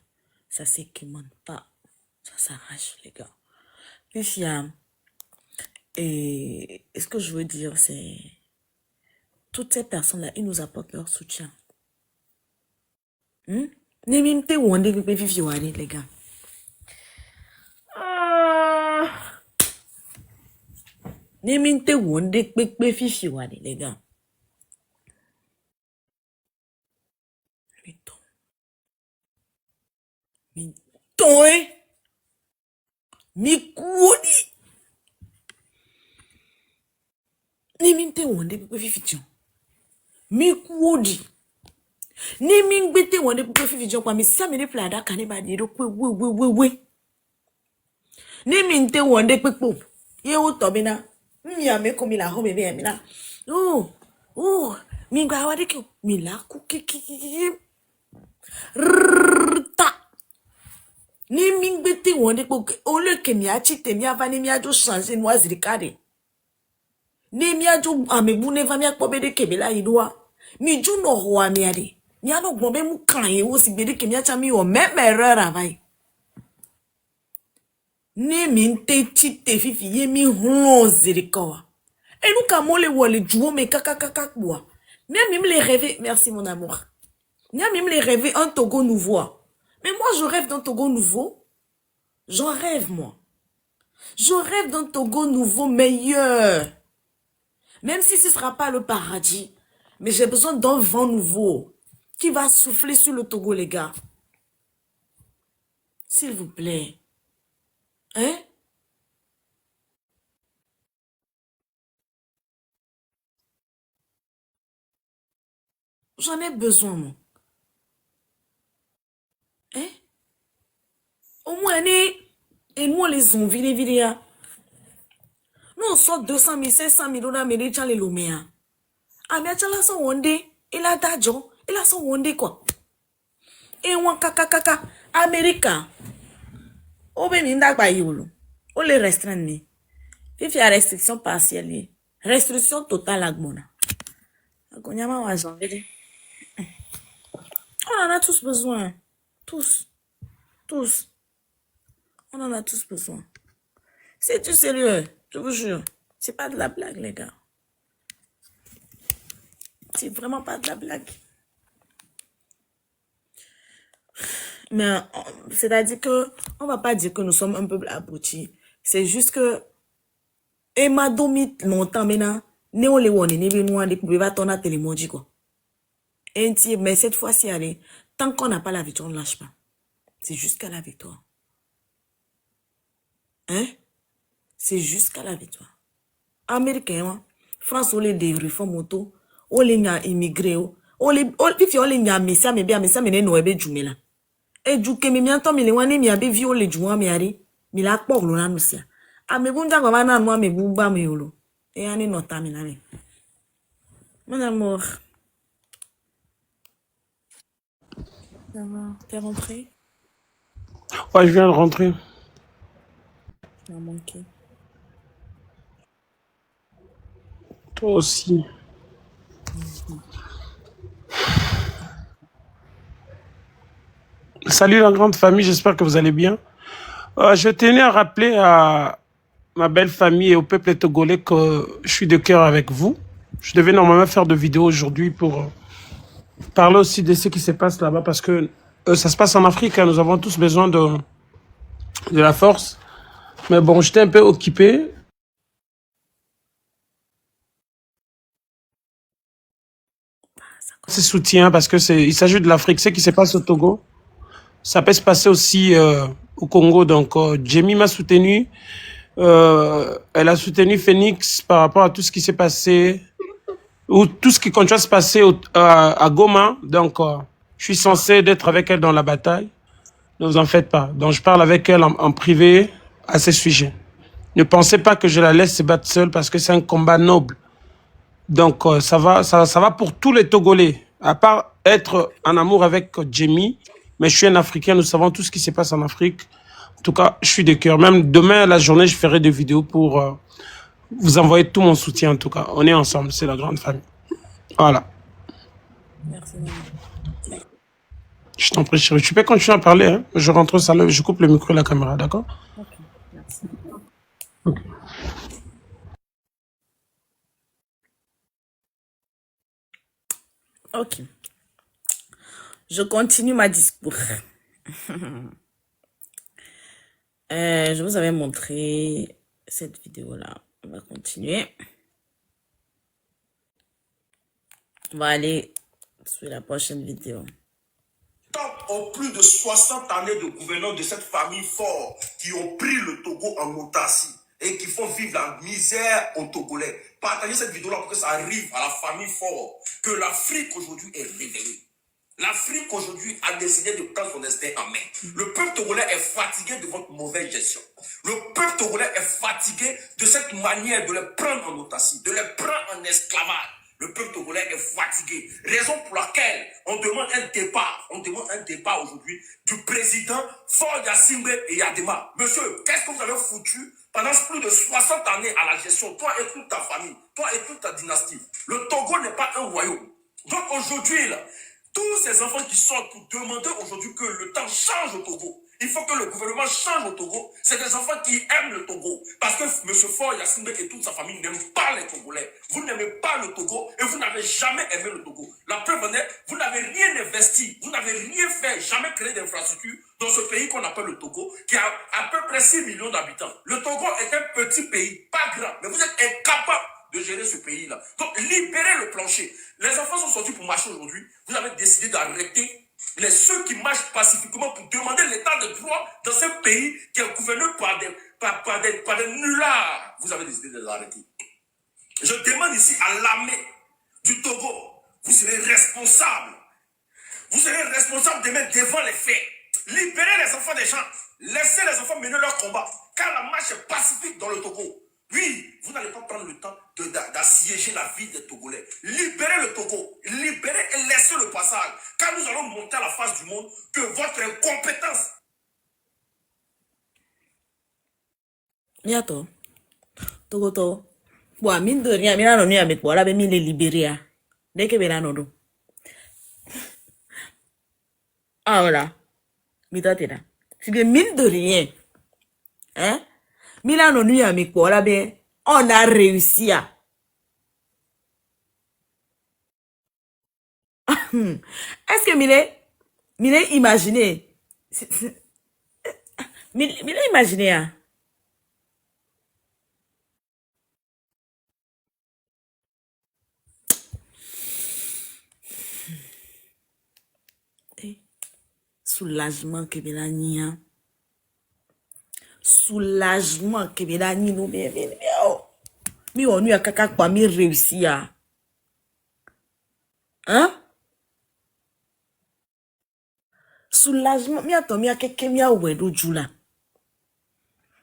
Ça se commande pas. Ça s'arrache les gars. Puis il y a... Et ce que je veux dire, c'est... Toutes ces personnes-là, ils nous apportent leur soutien. N'importe où on est vivre, les gars. N'importe où on est vivre, les gars. Toi, mi kuoni. Ni minte wonde pour fifition. Mi kuodi. Ni mingbete wonde pour fifition kwa mi samene plada kaneba diro kwe we. Ni minte wonde pepo. Ye o tobina. Mi ame komi la home be amina. Oh, mi gwa wade ki mi la ku ki. Ta. Ni mingbete wonde pour ole ke mi achite mi avani mi ajo changer noisiri kade. Ni mi ajo amebune va mi akpobe de kebela idwa. Mi ju no ho ami ade. Mi ano gbonbe mu kan ye wo si gbede ke mi acha mi o rara vai. Ni mi nte chite fifi ye mi hon zirikawa. Et nous kamole wole juo me kaka bois. Ni mi me les rêver, merci mon amour. Ni mi me les rêver un Togo nouveau. Mais moi je rêve d'un Togo nouveau. J'en rêve moi. Je rêve d'un Togo nouveau meilleur. Même si ce ne sera pas le paradis. Mais j'ai besoin d'un vent nouveau. Qui va souffler sur le Togo, les gars. S'il vous plaît. Hein? J'en ai besoin, moi. Hein? Au moins, et nous, les envies, les vidéos. Nous, on sort 200 000, 500 000 dollars, mais les gens les loméens. Ah, mais tu as son wondé. Il a d'argent. Il a son wondé, quoi. Et on kaka. Américain. Oh, ben, il n'a pas eu. On les restreint. Il fait restriction partielle. Restriction totale à Gmona. On en a tous besoin. Tous. On en a tous besoin. C'est du sérieux. Je vous jure. C'est pas de la blague, les gars. C'est vraiment pas de la blague. Mais, c'est-à-dire que, on va pas dire que nous sommes un peuple abouti. C'est juste que, et m'a domi longtemps maintenant, néo les wone, ne benoît, ne pouvez pas tourner télémoji, quoi. Mais cette fois-ci, allez, tant qu'on n'a pas la victoire, on ne lâche pas. C'est jusqu'à la victoire. Hein? C'est jusqu'à la victoire. Américain, France, on les des réformes auto, on les a immigré, on les a mis ça, mais bien, mais non, ebe jumela. Et du que, mais bientôt, mais les wane, mais abe violé, jouan, mais ari, mais la pauvre, l'on a nous ça. Ah, mais bon, d'accord, maintenant, moi, mais bouba, mais yolo. Et on est notre ami, là. Mon amour. Ça va? T'es rentré? Ouais, je viens de rentrer. Tu m'as manqué. Toi aussi. Salut la grande famille, j'espère que vous allez bien. Je tenais à rappeler à ma belle famille et au peuple togolais que je suis de cœur avec vous. Je devais normalement faire de vidéos aujourd'hui pour parler aussi de ce qui se passe là-bas parce que ça se passe en Afrique, hein, nous avons tous besoin de la force. Mais bon, j'étais un peu occupé. C'est soutien parce que il s'agit de l'Afrique. Ce qui se passe au Togo, ça peut se passer aussi au Congo. Donc, Jamie m'a soutenu. Elle a soutenu Phoenix par rapport à tout ce qui s'est passé ou tout ce qui continue à se passer à Goma. Donc, je suis censé d'être avec elle dans la bataille. Ne vous en faites pas. Donc, je parle avec elle en privé à ce sujet. Ne pensez pas que je la laisse se battre seule parce que c'est un combat noble. Donc, ça va pour tous les Togolais. À part être en amour avec Jamie, mais je suis un Africain, nous savons tout ce qui se passe en Afrique. En tout cas, je suis de cœur. Même demain, la journée, je ferai des vidéos pour vous envoyer tout mon soutien, en tout cas. On est ensemble, c'est la grande famille. Voilà. Merci. Je t'en prie, chérie. Tu peux continuer à parler, hein? Je rentre au salon, je coupe le micro et la caméra, d'accord? Ok, merci. Ok. Ok. Je continue ma discours. Je vous avais montré cette vidéo-là. On va continuer. On va aller sur la prochaine vidéo. Top aux plus de 60 années de gouvernance de cette famille forte qui ont pris le Togo en autarcie et qui font vivre la misère aux Togolais. Partagez cette vidéo-là pour que ça arrive à la famille forte, que l'Afrique aujourd'hui est révélée. L'Afrique aujourd'hui a décidé de prendre son destin en main. Le peuple togolais est fatigué de votre mauvaise gestion. Le peuple togolais est fatigué de cette manière de les prendre en autarcie, de les prendre en esclavage. Le peuple togolais est fatigué. Raison pour laquelle on demande un départ. On demande un départ aujourd'hui du président Faure Gnassingbé et Yadema. Monsieur, qu'est-ce que vous avez foutu pendant plus de 60 années à la gestion, toi et toute ta famille, toi et toute ta dynastie? Le Togo n'est pas un royaume. Donc aujourd'hui, là, tous ces enfants qui sortent pour demander aujourd'hui que le temps change au Togo. Il faut que le gouvernement change au Togo. C'est des enfants qui aiment le Togo. Parce que M. Faure Gnassingbé et toute sa famille n'aiment pas les Togolais. Vous n'aimez pas le Togo et vous n'avez jamais aimé le Togo. La preuve en est, vous n'avez rien investi, vous n'avez rien fait, jamais créé d'infrastructure dans ce pays qu'on appelle le Togo, qui a à peu près 6 millions d'habitants. Le Togo est un petit pays, pas grand, mais vous êtes incapable de gérer ce pays-là. Donc, libérez le plancher. Les enfants sont sortis pour marcher aujourd'hui. Vous avez décidé d'arrêter ceux qui marchent pacifiquement pour demander l'état de droit dans ce pays qui est gouverné par des nullards. Vous avez décidé de l'arrêter. Je demande ici à l'armée du Togo, vous serez responsable. Vous serez responsable de mettre devant les faits. Libérez les enfants des gens. Laissez les enfants mener leur combat. Car la marche est pacifique dans le Togo. Oui, vous n'allez pas prendre le temps d'assiéger la vie des Togolais. Libérez le Togo. Libérez et laissez le passage. Car nous allons montrer à la face du monde que votre incompétence. Yato. Togoto. Bon, mine de rien, mira no ni avec moi, là, mais les libérer. Dès que mira no do. Ah, voilà. Mita tena. C'est que mine de rien. Hein? Mila no ni avec moi, là, ben, on a réussi à. Est-ce que mille imaginez? Mille imaginez, hein? Soulagement que bien nia. Soulagement que bien ni no bien. Mi on a kaka kwa mi réussi à. Hein? Soulagement mi ato mi akeke mi awedo jula.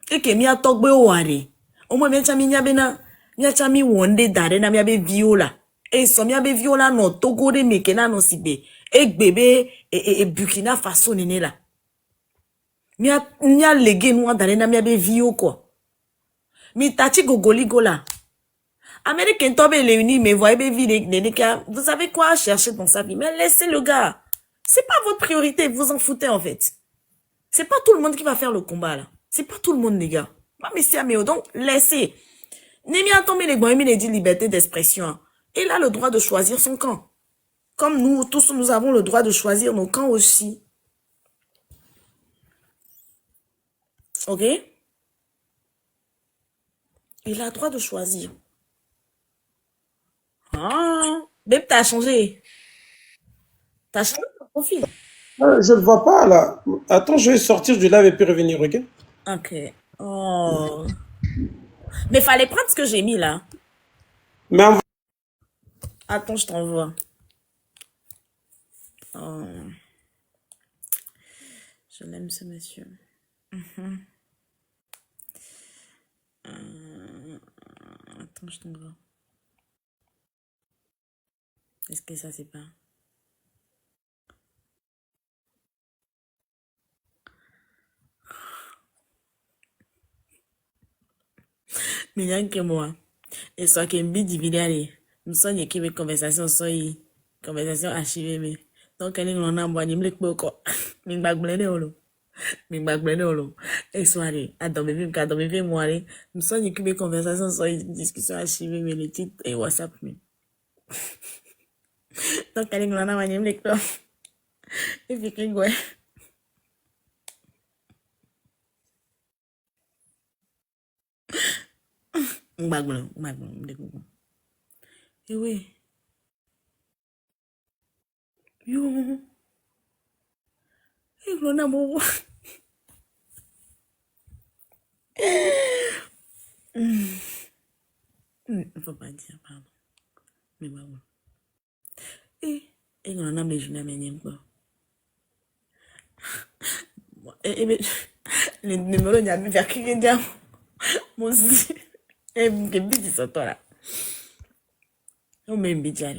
Eke mi atogbe oware. Omo mi acha mi nyabena, mi acha mi wonde dare na mi abe viola. E so mi abe viola no Togo de mekena no sibe. E bébé et Burkina Faso nene la. Mia lege nou dare na mi abe vio quoi. Mi tati gogoli gola. Américain tobe les unis mais voyez be vie nene ka. Vous savez quoi chercher dans sa vie? Mais laissez le gars. C'est pas votre priorité, vous en foutez en fait. C'est pas tout le monde qui va faire le combat là. C'est pas tout le monde les gars. Mais c'est améo donc laissez. Nemi a tombé les bois, il dit liberté d'expression. Il a le droit de choisir son camp. Comme nous tous, nous avons le droit de choisir nos camps aussi. Ok? Il a le droit de choisir. Ah, Bébé, t'as changé. T'as changé ton profil. Je le vois pas là. Attends, je vais sortir du live et puis revenir, ok? Ok. Oh. Mais fallait prendre ce que j'ai mis là. Mais attends, je t'envoie. Oh. Je l'aime ce monsieur. Attends, je t'envoie. Est-ce que ça c'est pas? Mais rien que moi. Et soit qu'il me divide aller. Nous sommes une équipe de conversation, conversation archivée, mais. Donc, elle est en amboine, il me l'a pas quoi. Mais il m'a blendé au lot. Mais il m'a blendé au lot. Et soirée, attends, mais viens, moi, aller. Nous sommes une équipe de conversation, discussion archivée, mais les titres et WhatsApp, mais. Donc, elle est en amboine, il me l'a pas. Et puis, qu'est-ce que et oui. Yo. mon amour. Il ne faut pas dire, pardon. Mais bon. Et on a besoin de m'aider. Le numéro de la faire qui est mon aussi. Et vous avez ça, toi là. On m'a dit, hein,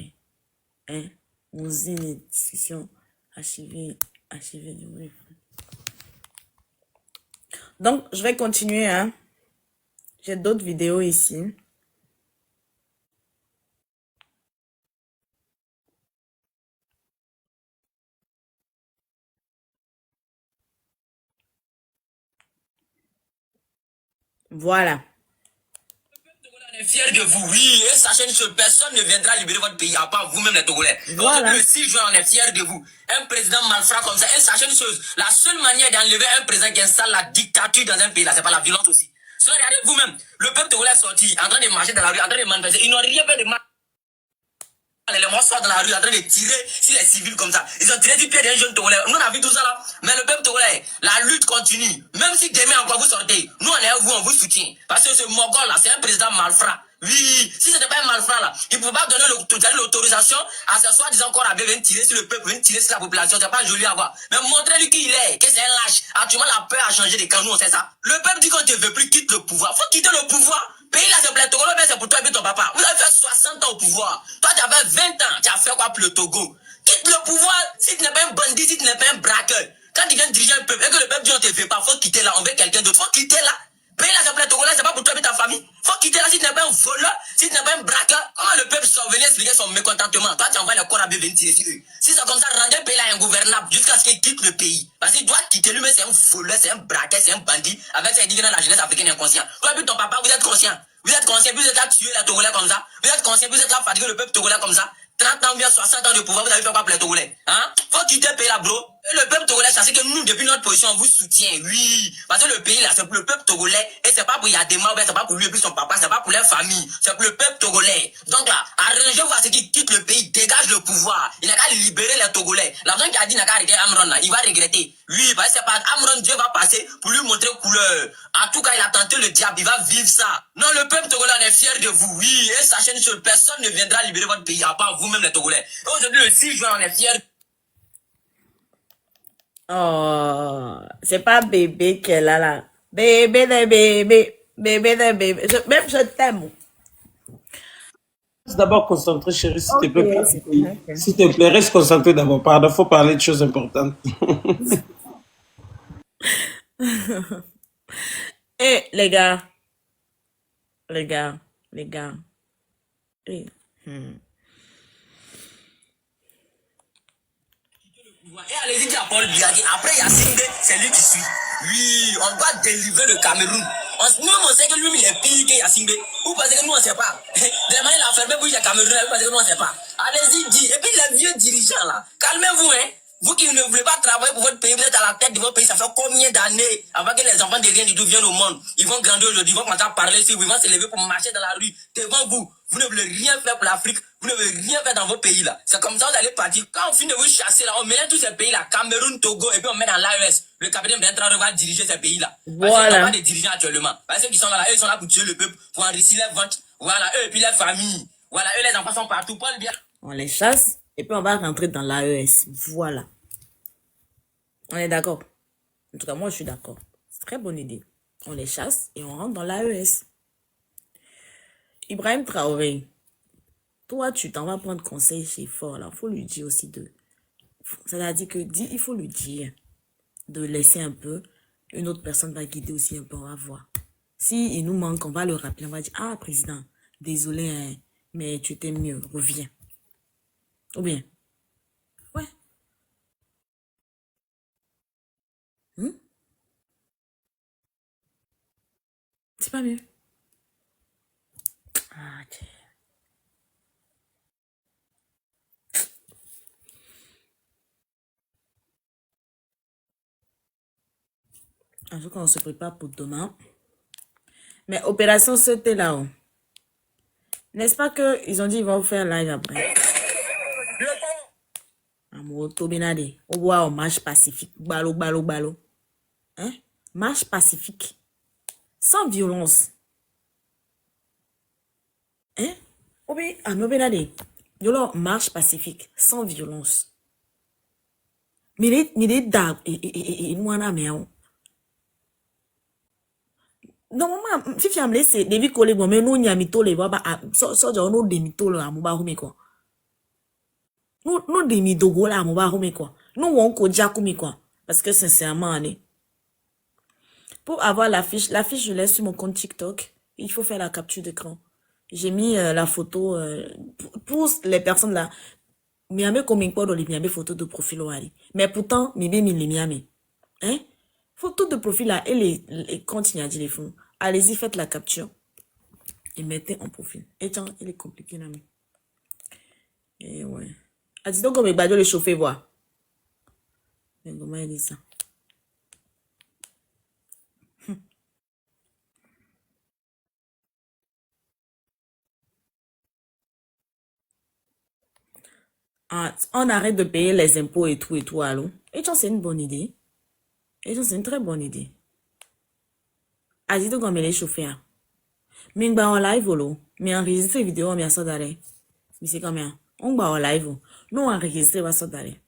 on a une discussion archivée du brief. Donc, je vais continuer, hein. J'ai d'autres vidéos ici. Voilà. On est fiers de vous, oui, et sachez une chose, personne ne viendra libérer votre pays, à part vous-même les Togolais. Voilà. Le 6 juin, on est fiers de vous. Un président malfrat comme ça, et sachez une chose, la seule manière d'enlever un président qui installe la dictature dans un pays, là, c'est pas la violence aussi. Sinon, regardez vous-même, le peuple Togolais est sorti, en train de marcher dans la rue, en train de manifester, ils n'ont rien fait de mal. Les morceaux dans la rue en train de tirer sur les civils comme ça. Ils ont tiré du pied d'un jeune Togolais. Nous on a vu tout ça là. Mais le peuple Togolais, la lutte continue. Même si demain encore vous sortez, nous on est à vous, on vous soutient. Parce que ce Mogol là, c'est un président malfrat. Oui, si c'était pas un malfrat là, il ne peut pas donner l'autorisation à ce soi-disant corps à venir tirer sur le peuple, venir tirer sur la population. C'est pas joli à voir. Mais montrez-lui qui il est, que c'est un lâche. Actuellement, la peur a changé de camp, nous on sait ça. Le peuple dit qu'on ne veut plus, quitte le pouvoir. Faut quitter le pouvoir. Pays là, c'est plein Togo, c'est pour toi et puis ton papa. Vous avez fait 60 ans au pouvoir. Toi, tu avais 20 ans. Tu as fait quoi pour le Togo? Quitte le pouvoir si tu n'es pas un bandit, si tu n'es pas un braqueur. Quand tu viens diriger un peuple et que le peuple dit on te fait pas, faut quitter là, on veut quelqu'un d'autre. Faut quitter là. Pays là, c'est plein Togo, c'est pas pour toi et ta famille. Faut quitter là si tu n'es pas un voleur, si tu n'es pas un braqueur. Comment le peuple sort venir expliquer son mécontentement? Toi, tu envoies le corps à venir tirer sur eux. Si c'est comme ça, rendez le pays là ingouvernable jusqu'à ce qu'il quitte le pays. Parce qu'il doit quitter lui-même, c'est un voleur, c'est un braqueur, c'est un bandit. Avec ça, il dit que dans la jeunesse africaine inconscient. Toi et puis ton papa, vous êtes conscient. Vous êtes conscient, vous êtes là tuer les Togolais comme ça. Vous êtes conscient, vous êtes là fatiguer le peuple Togolais comme ça. 30 ans, bien 60 ans de pouvoir, vous avez fait quoi pour les Togolais? Hein? Faut quitter le pays là, bro. Et le peuple Togolais, ça c'est que nous, depuis notre position, on vous soutient. Oui. Parce que le pays là, c'est pour le peuple Togolais. Et c'est pas pour Yadema, c'est pas pour lui et puis son papa, c'est pas pour les familles. C'est pour le peuple Togolais. Donc là, arrangez-vous à ce qu'il quitte le pays, dégage le pouvoir. Il n'a qu'à libérer les Togolais. La personne qui a dit n'a qu'à arrêter Amron là, il va regretter. Oui, parce que c'est pas Amron, Dieu va passer pour lui montrer couleur. En tout cas, il a tenté le diable, il va vivre ça. Non, le peuple Togolais, on est fiers de vous. Oui, et sachez une chose, personne ne viendra libérer votre pays, à part vous-même les Togolais. Aujourd'hui, le 6 juin, on est fiers. Oh, c'est pas bébé qu'elle a là. Bébé de bébé. Bébé de bébé. Même je t'aime. D'abord concentré, chérie, s'il te plaît. Ok. S'il te plaît, reste concentré d'abord. Pardon, faut parler de choses importantes. Eh, les gars. Eh, Et allez-y dire à Paul Biya, après Yacine, c'est lui qui suit. Oui, on doit délivrer le Cameroun. Nous, on sait que lui, il est pire que Yacine. Vous pensez que nous, on ne sait pas. Demain, il a fermé pour le Cameroun, vous pensez que nous, on ne sait pas. Allez-y dire. Et puis, les vieux dirigeants, là, calmez-vous, hein. Vous qui ne voulez pas travailler pour votre pays, vous êtes à la tête de votre pays, ça fait combien d'années avant que les enfants de rien du tout viennent au monde? Ils vont grandir aujourd'hui, ils vont commencer à parler sur vous, ils vont se lever pour marcher dans la rue devant vous. Vous ne voulez rien faire pour l'Afrique, vous ne voulez rien faire dans votre pays là. C'est comme ça que vous allez partir. Quand on finit de vous chasser là, on mélange tous ces pays là, Cameroun, Togo, et puis on met dans l'AES. Le capitaine Bertrand va diriger ces pays là. Parce qu'il n'y a pas de dirigeants actuellement. Parce que ceux qui sont là, eux, ils sont là pour tuer le peuple, pour enrichir les ventes. Voilà, eux, et puis les familles. Voilà, eux, les enfants sont partout. Paul Biya. on les chasse et puis on va rentrer dans l'AES. Voilà. On est d'accord. En tout cas, moi, je suis d'accord. C'est une très bonne idée. On les chasse et on rentre dans l'AES. Ibrahim Traoré, toi, tu t'en vas prendre conseil chez Fort. Il faut lui dire aussi de... C'est-à-dire que il faut lui dire de laisser un peu. Une autre personne va guider aussi un peu, on va voir. Si il nous manque, on va le rappeler. On va dire, ah, président, désolé, hein, mais tu étais mieux, reviens. Ou bien, ouais. C'est pas mieux. Ah, tiens. En tout cas, on se prépare pour demain. Mais opération sauter là-haut. N'est-ce pas qu'ils ont dit qu'ils vont faire live après? À Moto benade. On voit en marche pacifique. Balo, balo, balo. Hein? Marche pacifique. Sans violence. Hein? Obi, no benade. Yolo marche pacifique. Sans violence. Mire da, et moi, mais normalement, si tu as me laissé, des vies collées, mais nous, n'y a mis tout les voix, so, nous, des mythos, là, mouba, quoi. Nous, des mythos, là, mouba, quoi. Nous, on ko jakoumi, quoi. Parce que, sincèrement, pour avoir l'affiche, je laisse sur mon compte TikTok. Il faut faire la capture d'écran. J'ai mis la photo, pour les personnes là, miame comme quoi dans les miame photos de profil, mais pourtant, miame, hein? Photo de profil là, et les comptes, il y a dit les fonds. Allez-y, faites la capture. Et mettez en profil. Et tiens, il est compliqué, là. Et ouais. Ah, dis donc, comme les badges, les chauffer, voir. Mais comment il dit ça? Ah, on arrête de payer les impôts et tout, allô? Et tiens, c'est une bonne idée. Et tiens, c'est une très bonne idée. Ah, dis donc, comme les chauffeurs. Mais on va en live, mais enregistrer les vidéos, on va s'en d'aller. Mais c'est combien? On va en live. Nous, enregistrer, on va s'en d'aller.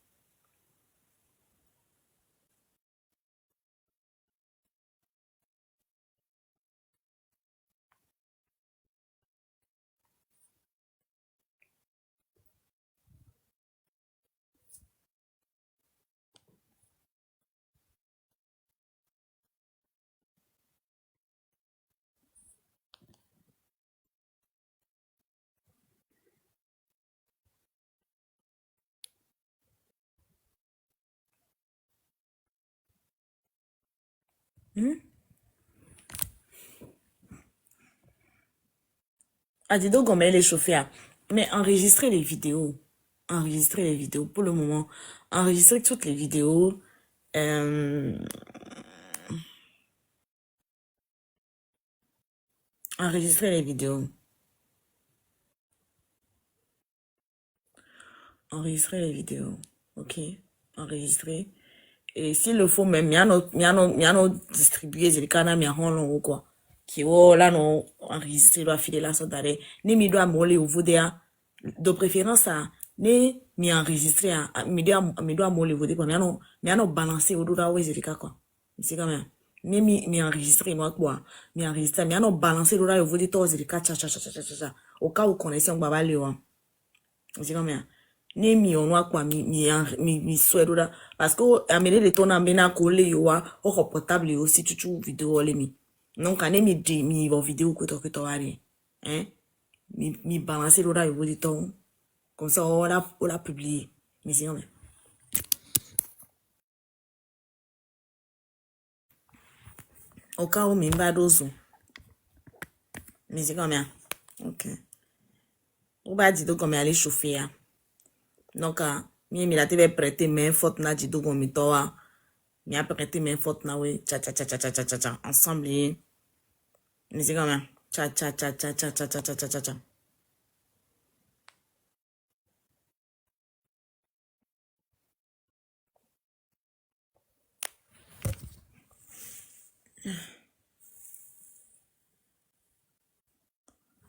Ah, dis donc, on met les chauffeurs. Mais enregistrer les vidéos. Enregistrer les vidéos pour le moment. Enregistrer toutes les vidéos. Enregistrer les vidéos. Enregistrer les vidéos. Ok. Enregistrer. Et s'il le faut même, miano distribuer les canaux, ou quoi. Qui, oh, là, non, enregistrer, doit filer la sorte d'arrêt. Ni mi doit moller au vodéa. De préférence, ni mi enregistrer, mi doit moller au vodéa. Miano balancer au dos d'arrêt, c'est quoi. C'est quand même. Ni mi enregistrer, moi, quoi. Mi enregistrer, miano balancer au dos d'arrêt, c'est cha. Au cas où connaissez un baba léo. C'est quand même. Ni mi onwa quoi mi souhaite là parce que amener les tons amena coller yo au portable aussi tout vidéo les mi donc ane mi vos vidéo que to ari hein mi balancer là yo dit ton comme ça on l'a publié mais c'est quand même au cas où mi va dozo mais c'est quand même ok on va dire donc comme aller chauffer hein. Donc, mi la tebe prêter main forte na jido gomi toa. Mi a prêté main forte na we cha. Ensemble. Mais c'est quand même. Cha.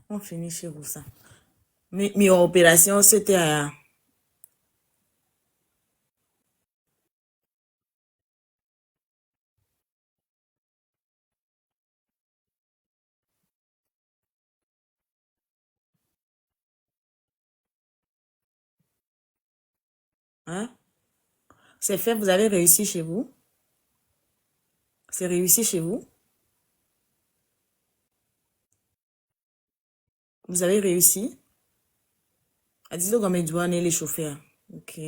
On finit chez vous ça. Mi opération c'était à hein? C'est fait, vous avez réussi chez vous? C'est réussi chez vous? Vous avez réussi? À 10 comme il doit les chauffeurs. Ok.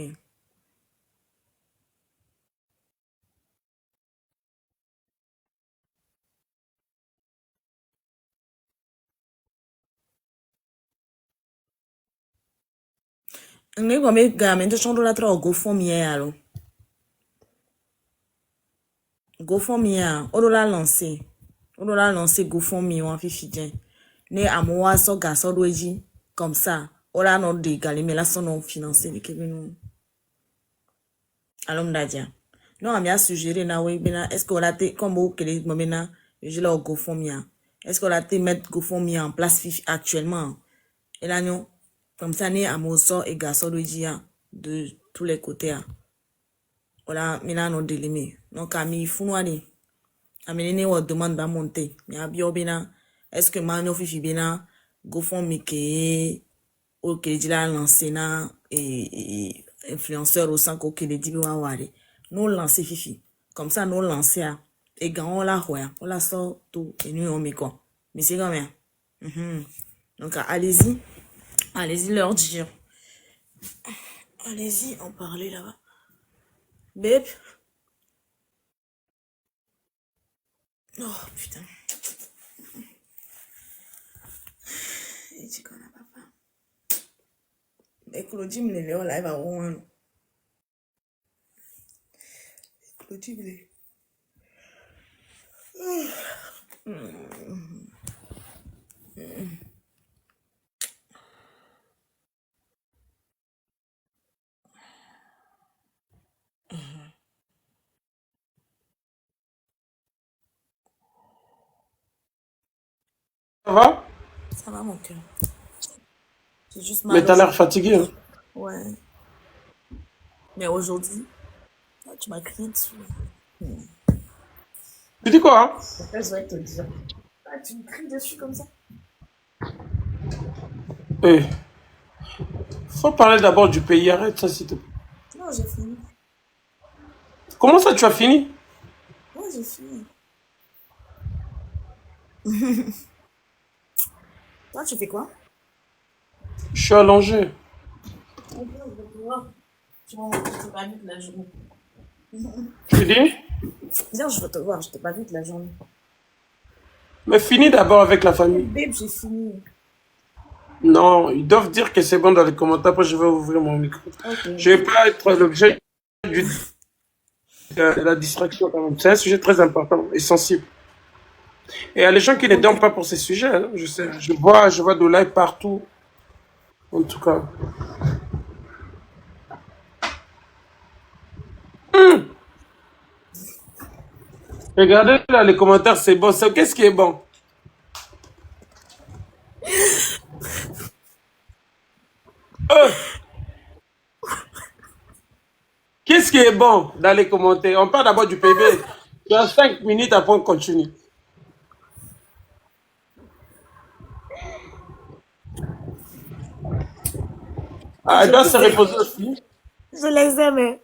Mais comme gamin de chambre là trop GoFundMe alors. GoFundMe on l'a lancé. On l'a lancé GoFundMe on fait fidèle. Ne amoa so garçon doji comme ça. On l'a non dégalé mais là son non financé les Kevin. Alom Dadia. Non, on a suggéré, est-ce qu'on a été, comme vous, je l'ai au GoFundMe. Est-ce qu'on a été mettre GoFundMe en place actuellement? Et là, non, comme ça, né à mon sort et garçon de tous les côtés. Voilà, maintenant, on délimite. Donc, Camille, il faut nous aller. Amener on demande de monter. Mais à Biobina, est-ce que Mano Fifi Bina, GoFundMe qui au crédit là lancé na et influenceur au sang qu'au crédit bien wari. Nous lancer Fifi. Comme ça, nous lancer à et quand on la voit, on la sort tout et nous on met quoi. Mais c'est quand même. Donc allez-y, allez-y leur dire. Allez-y, en parler là-bas. Babe. Oh putain. Et tu connais papa. Mais Claudie me l'a live à Rouen. Claudie me l'a. Ça va? Ça va mon cœur. C'est juste Mais t'as l'air fatigué. Hein? Ouais. Mais aujourd'hui, tu m'as crié dessus. Tu dis quoi? Hein? Je vais te dire. Tu me cries dessus comme ça. Faut parler d'abord du pays. Arrête ça, s'il te plaît. Non, j'ai fini. Comment ça, tu as fini? Ouais, j'ai fini. Toi, tu fais quoi? Je suis allongé. Ok, je vais te voir. Tu vas voir, je t'ai pas vu de la journée. Tu dis? Viens, je vais te voir, je t'ai pas vu de la journée. Mais finis d'abord avec la famille. Babe, j'ai fini. Non, ils doivent dire que c'est bon dans les commentaires. Après, je vais ouvrir mon micro. Okay. Je vais pas être l'objet de la distraction quand même. C'est un sujet très important et sensible. Et il y a les gens qui ne dorment pas pour ces sujets. Hein. Je sais, je vois de live partout. En tout cas. Regardez là les commentaires, c'est bon. Qu'est-ce qui est bon? Qu'est-ce qui est bon dans les commentaires? On parle d'abord du PB. Il y a 5 minutes après on continue. Ah, elle doit se reposer aussi. Je les aime.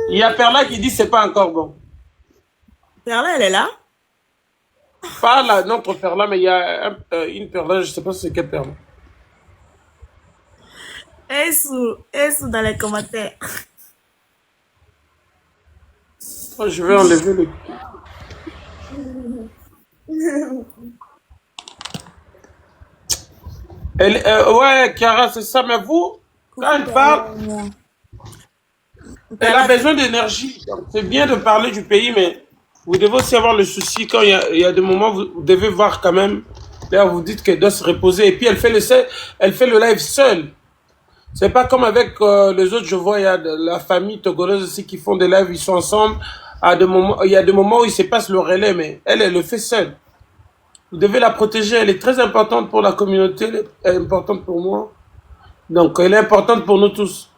Il y a Perla qui dit c'est pas encore bon. Perla, elle est là? Pas là, notre Perla, mais il y a une Perla, je sais pas c'est quelle Perla. Sous dans les commentaires. Oh, je vais enlever le... ouais, Chiara, c'est ça, mais vous, quand elle parle, elle a besoin d'énergie. C'est bien de parler du pays, mais vous devez aussi avoir le souci quand il y a des moments où vous devez voir quand même. Là, vous dites qu'elle doit se reposer. Et puis, elle fait le live seule. C'est pas comme avec les autres, je vois, il y a de la famille togolaise aussi qui font des lives, ils sont ensemble. Il y a des moments où ils se passent le relais, mais elle le fait seule. Vous devez la protéger, elle est très importante pour la communauté, elle est importante pour moi. Donc, elle est importante pour nous tous.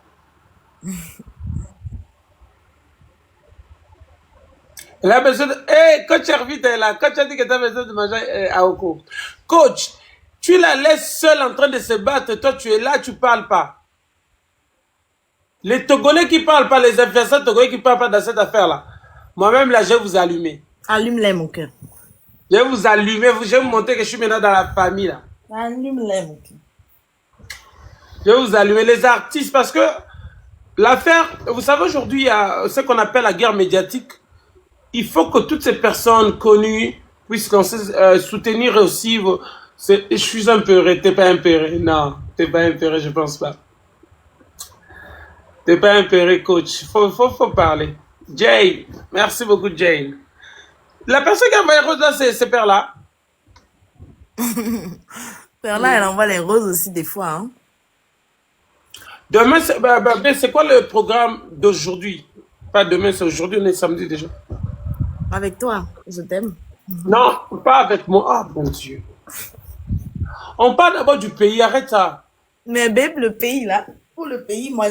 Elle a besoin de... Hey, coach Hervite est là. Coach a dit que tu as besoin de manger à Oko. Coach, tu la laisses seule en train de se battre. Toi, tu es là, tu parles pas. Les Togolais qui parlent pas, les influenceurs Togolais qui parlent pas dans cette affaire-là. Moi-même, là, je vais vous allumer. Allume-les, mon cœur. Je vais vous allumer. Je vais vous montrer que je suis maintenant dans la famille, là. Allume-les, mon cœur. Je vais vous allumer les artistes parce que l'affaire, vous savez, aujourd'hui, il y a ce qu'on appelle la guerre médiatique. Il faut que toutes ces personnes connues puissent soutenir aussi. Je suis impéré, t'es pas impéré. Non, t'es pas impéré, je pense pas. T'es pas impéré, coach. Faut parler. Jane, merci beaucoup, Jane. La personne qui a envoyé rose là, c'est Perla. Perla, elle envoie les roses aussi des fois. Hein? Demain, c'est quoi le programme d'aujourd'hui? Pas demain, c'est aujourd'hui, on est samedi déjà. Avec toi, je t'aime. Non, pas avec moi. Ah, mon Dieu. On parle d'abord du pays, arrête ça. Mais babe, le pays là, pour le pays, moi,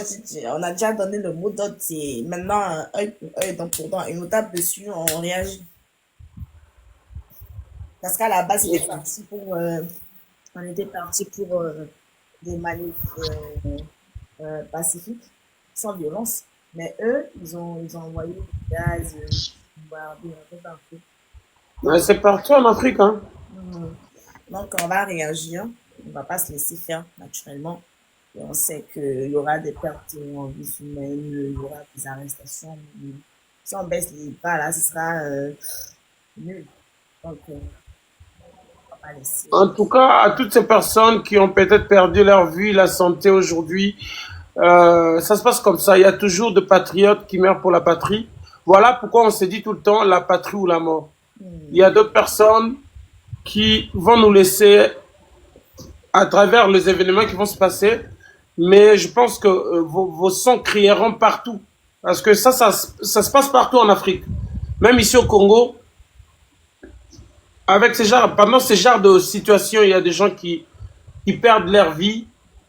on a déjà donné le mot d'ordre. C'est maintenant œil pour œil, dent pour dent. Et on tape dessus, on réagit. Parce qu'à la base, on était parti pour des manifs pacifiques, sans violence. Mais eux, ils ont envoyé du gaz, bombardé un peu partout. Ouais, c'est partout en Afrique, hein. Donc, on va réagir. On ne va pas se laisser faire naturellement. Et on sait qu'il y aura des pertes en vie humaine, il y aura des arrestations. Si on baisse les pas, là, ce sera nul. Donc, on va pas laisser. En tout cas, à toutes ces personnes qui ont peut-être perdu leur vie, la santé aujourd'hui, ça se passe comme ça. Il y a toujours des patriotes qui meurent pour la patrie. Voilà pourquoi on se dit tout le temps la patrie ou la mort. Il y a d'autres personnes qui vont nous laisser à travers les événements qui vont se passer, mais je pense que vos sons crieront partout. Parce que ça se passe partout en Afrique. Même ici au Congo, avec pendant ces genres de situations, il y a des gens qui perdent leur vie,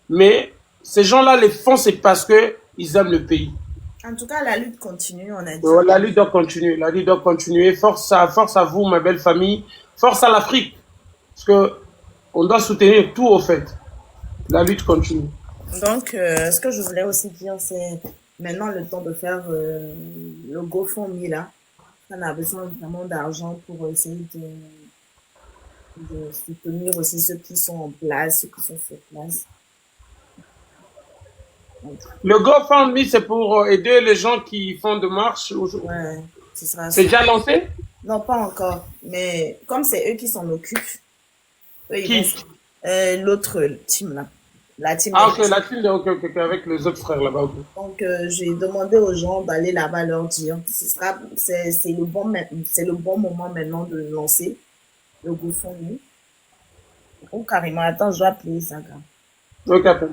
mais ces gens-là les font, c'est parce que ils aiment le pays. En tout cas, la lutte continue, on a dit. La lutte doit continuer, la lutte doit continuer. Force à vous, ma belle famille. Force à l'Afrique. Parce que on doit soutenir tout, au fait. La lutte continue. Donc, ce que je voulais aussi dire, c'est maintenant le temps de faire le GoFundMe là. On a besoin vraiment d'argent pour essayer de soutenir aussi ceux qui sont en place, ceux qui sont sur place. Le GoFundMe, c'est pour aider les gens qui font des marches. Ouais, ce sera c'est déjà lancé? Non, pas encore. Mais comme c'est eux qui s'en occupent, eux, qui l'autre team là. La team. Ah, ok, la team ok, avec les autres frères là-bas. Okay. Donc, j'ai demandé aux gens d'aller là-bas leur dire. C'est le bon moment maintenant de lancer le GoFundMe. Ou carrément, attends, je dois appeler ça. Ok, appelle.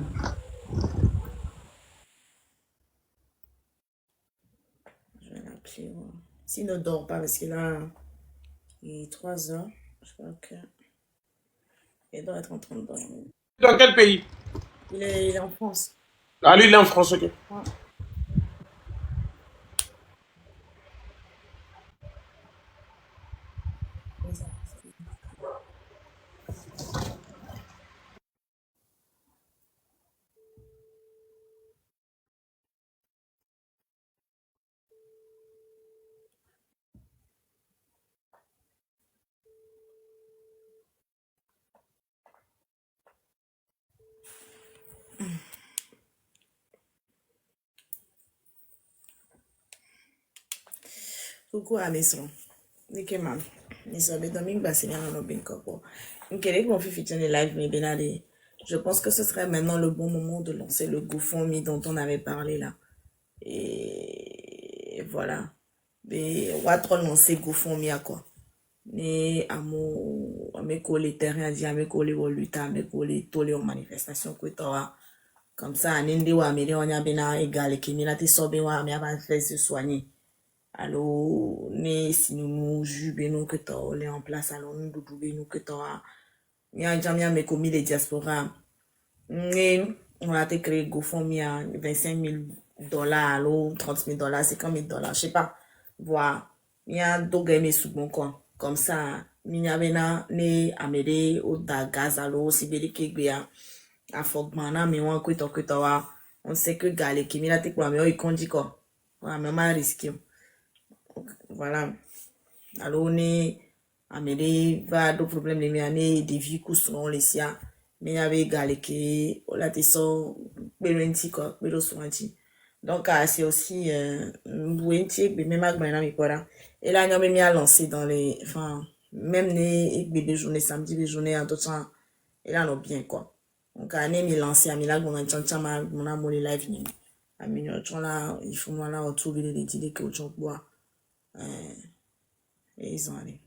Je vais l'appeler. S'il ne dort pas, parce que là, il est 3 heures. Je crois qu'il doit être en train de dormir. Dans quel pays? Il est en France. Ah, lui, il est en France, ok. Ouais. Coucou à Nesron. Nike mam. Nesron be domingue basenya no bin kopo. Nkele qu'on fait featurer live mais benade. Je pense que ce serait maintenant le bon moment de lancer le GoFundMe dont on avait parlé là. Et voilà. Mais on va trop lancer GoFundMe à quoi. Mais à mes collègues terrain à mes collègues au lutte à mes collègues tous les manifestations que t'auras. Comme ça, à n'indi ou à mêler on y a bien égal et qui n'y a pas sauvé ou à m'y avoir fait se soigner. Alors, si nous jubons nous que t'as on est en place, alors nous doubler nous que t'as il y a jamais mes commis les diaspora. On a été créé GoFundMe à $25,000, alors $30,000, $50,000, je sais pas. Voilà. Il y a d'autres mes sous bon quoi. Comme ça, il y avait né amédé au da gaz alors si belle que à Fogmana mais on on sait que galé qui m'a été pour mais il conduit quoi. Voilà, même risqué. Voilà. Alors, on est amédé, va de problème les miennes, des vies qui sont les siens. Mais il y avait galé qui, on l'a tesson, belenti quoi, belo sointi. Donc, c'est aussi, bouenti, même avec mes voilà. Et là, on m'a lancé dans les, enfin, même les journées, samedi, les journées, en tout temps, et là, on bien quoi. Donc, on a lancé, à Milan, on a tchanchama, on a mon live, à Milan, là, il faut moi là, retrouver les idées que je bois. Et ils ont allé.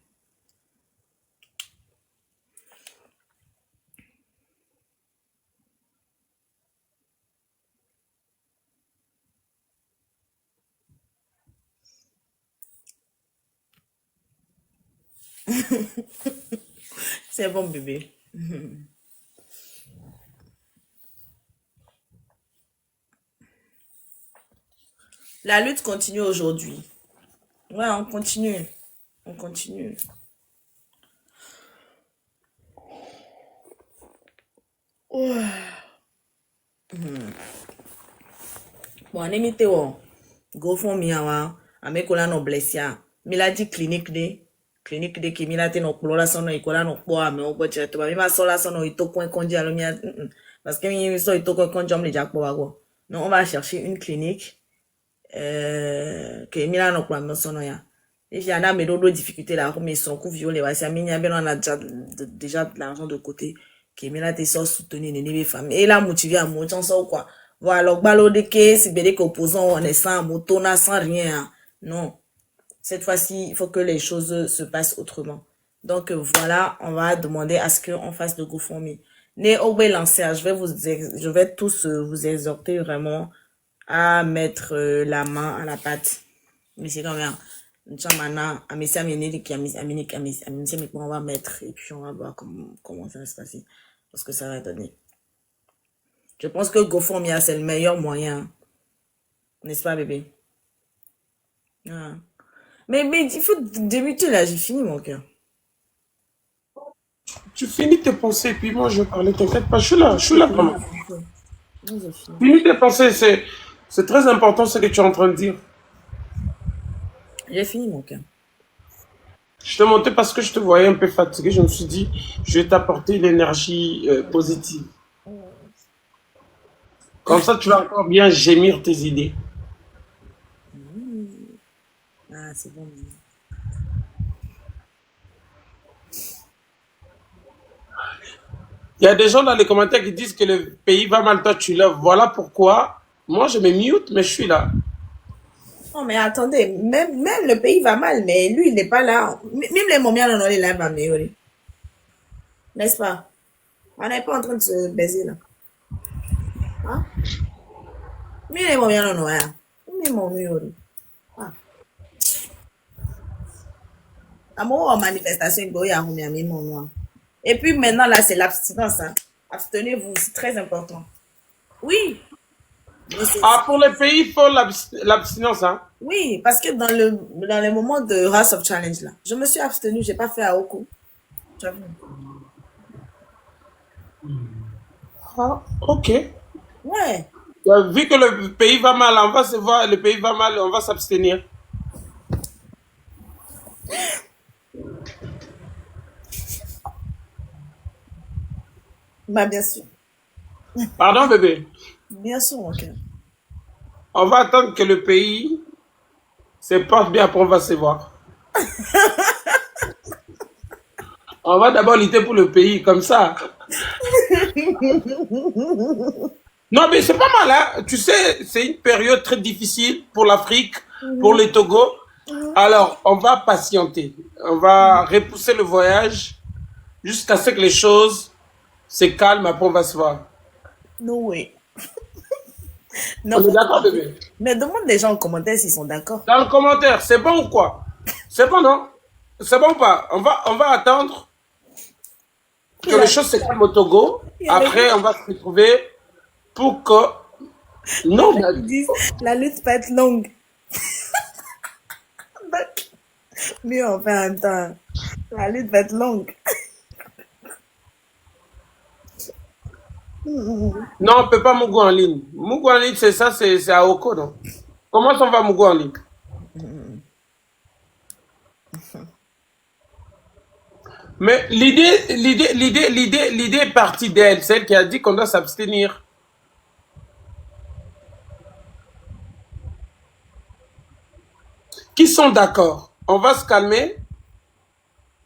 C'est bon, bébé. La lutte continue aujourd'hui. Ouais, on continue. On continue. Ouais. Bon, on est mis go fond miawa. Amekola no blessia. Mila di clinique de. Clinique de qui mila te no plola sono ikola no po ame o boche to ba mi ma sola sono ito coin konji alo mia. Parce que mi so ito coin konji le jak po wago. Non, on va chercher une clinique que mila no kwa sono ya. Et j'ai un de difficulté là, mais son coup violé, ouais, c'est un mini, on a déjà de l'argent de côté, qui met là, tes soeurs soutenir les femmes. Et là, motivé à mon chance ou quoi. Voilà, alors, balo de que, c'est bien qu'opposant, on est sans moto, sans rien. Non. Cette fois-ci, il faut que les choses se passent autrement. Donc, voilà, on va demander à ce qu'on fasse de GoFundMe. Né au lancer, je vais tous vous exhorter vraiment à mettre la main à la pâte. Mais c'est quand même, on va mettre et puis on va voir comment ça va se passer. Parce que ça va donner. Je pense que GoFundMe, c'est le meilleur moyen. N'est-ce pas, bébé? Ah. Mais il faut débuter là, j'ai fini mon cœur. Tu finis tes pensées, puis moi je vais parler, t'inquiète pas, je suis là vraiment. Finis tes pensées, c'est très important ce que tu es en train de dire. J'ai fini mon cœur. Je t'ai monté parce que je te voyais un peu fatigué, je me suis dit, je vais t'apporter l'énergie positive. Comme ça, tu vas encore bien gémir tes idées. Ah, c'est bon. Il y a des gens dans les commentaires qui disent que le pays va mal, toi tu lèves. Voilà pourquoi, moi je me mute, mais je suis là. Non, mais attendez, même le pays va mal, mais lui, il n'est pas là. Même les momiens, on est là, mais n'est-ce pas? On n'est pas en train de se baiser là. Hein? Mais les momiens, on est là. Mais mon mieux. Ah. Amour en manifestation, il y a un. Et puis maintenant, là, c'est l'abstinence. Hein. Abstenez-vous, c'est très important. Oui. Ah, pour les pays, il faut l'abstinence, hein? Oui, parce que dans les moments de House of Challenge, là, je me suis abstenue, j'ai pas fait à Oko. Ah, ok. Ouais. Vu que le pays va mal, on va se voir, le pays va mal, on va s'abstenir. Bah, bien sûr. Pardon, bébé? Bien sûr, mon cœur. On va attendre que le pays se porte bien, après on va se voir. On va d'abord lutter pour le pays, comme ça. Non, mais c'est pas mal, hein. Tu sais, c'est une période très difficile pour l'Afrique, pour le Togo. Alors, on va patienter. On va repousser le voyage jusqu'à ce que les choses se calment, après on va se voir. Non, oui. Non, on est d'accord, bébé? Mais demande les gens en commentaire s'ils sont d'accord. Dans le commentaire, c'est bon ou quoi? C'est bon, non? C'est bon ou pas? On va attendre que les choses se calment au Togo. Après, on va se retrouver pour que... Non, mais... La lutte va être longue. Mieux on fait un temps. La lutte va être longue. Non, on ne peut pas Mougou en ligne. Mougou en ligne, c'est ça, c'est à Oko, non? Comment on va Mougou en ligne? Mais l'idée est partie d'elle, celle qui a dit qu'on doit s'abstenir. Qui sont d'accord? On va se calmer,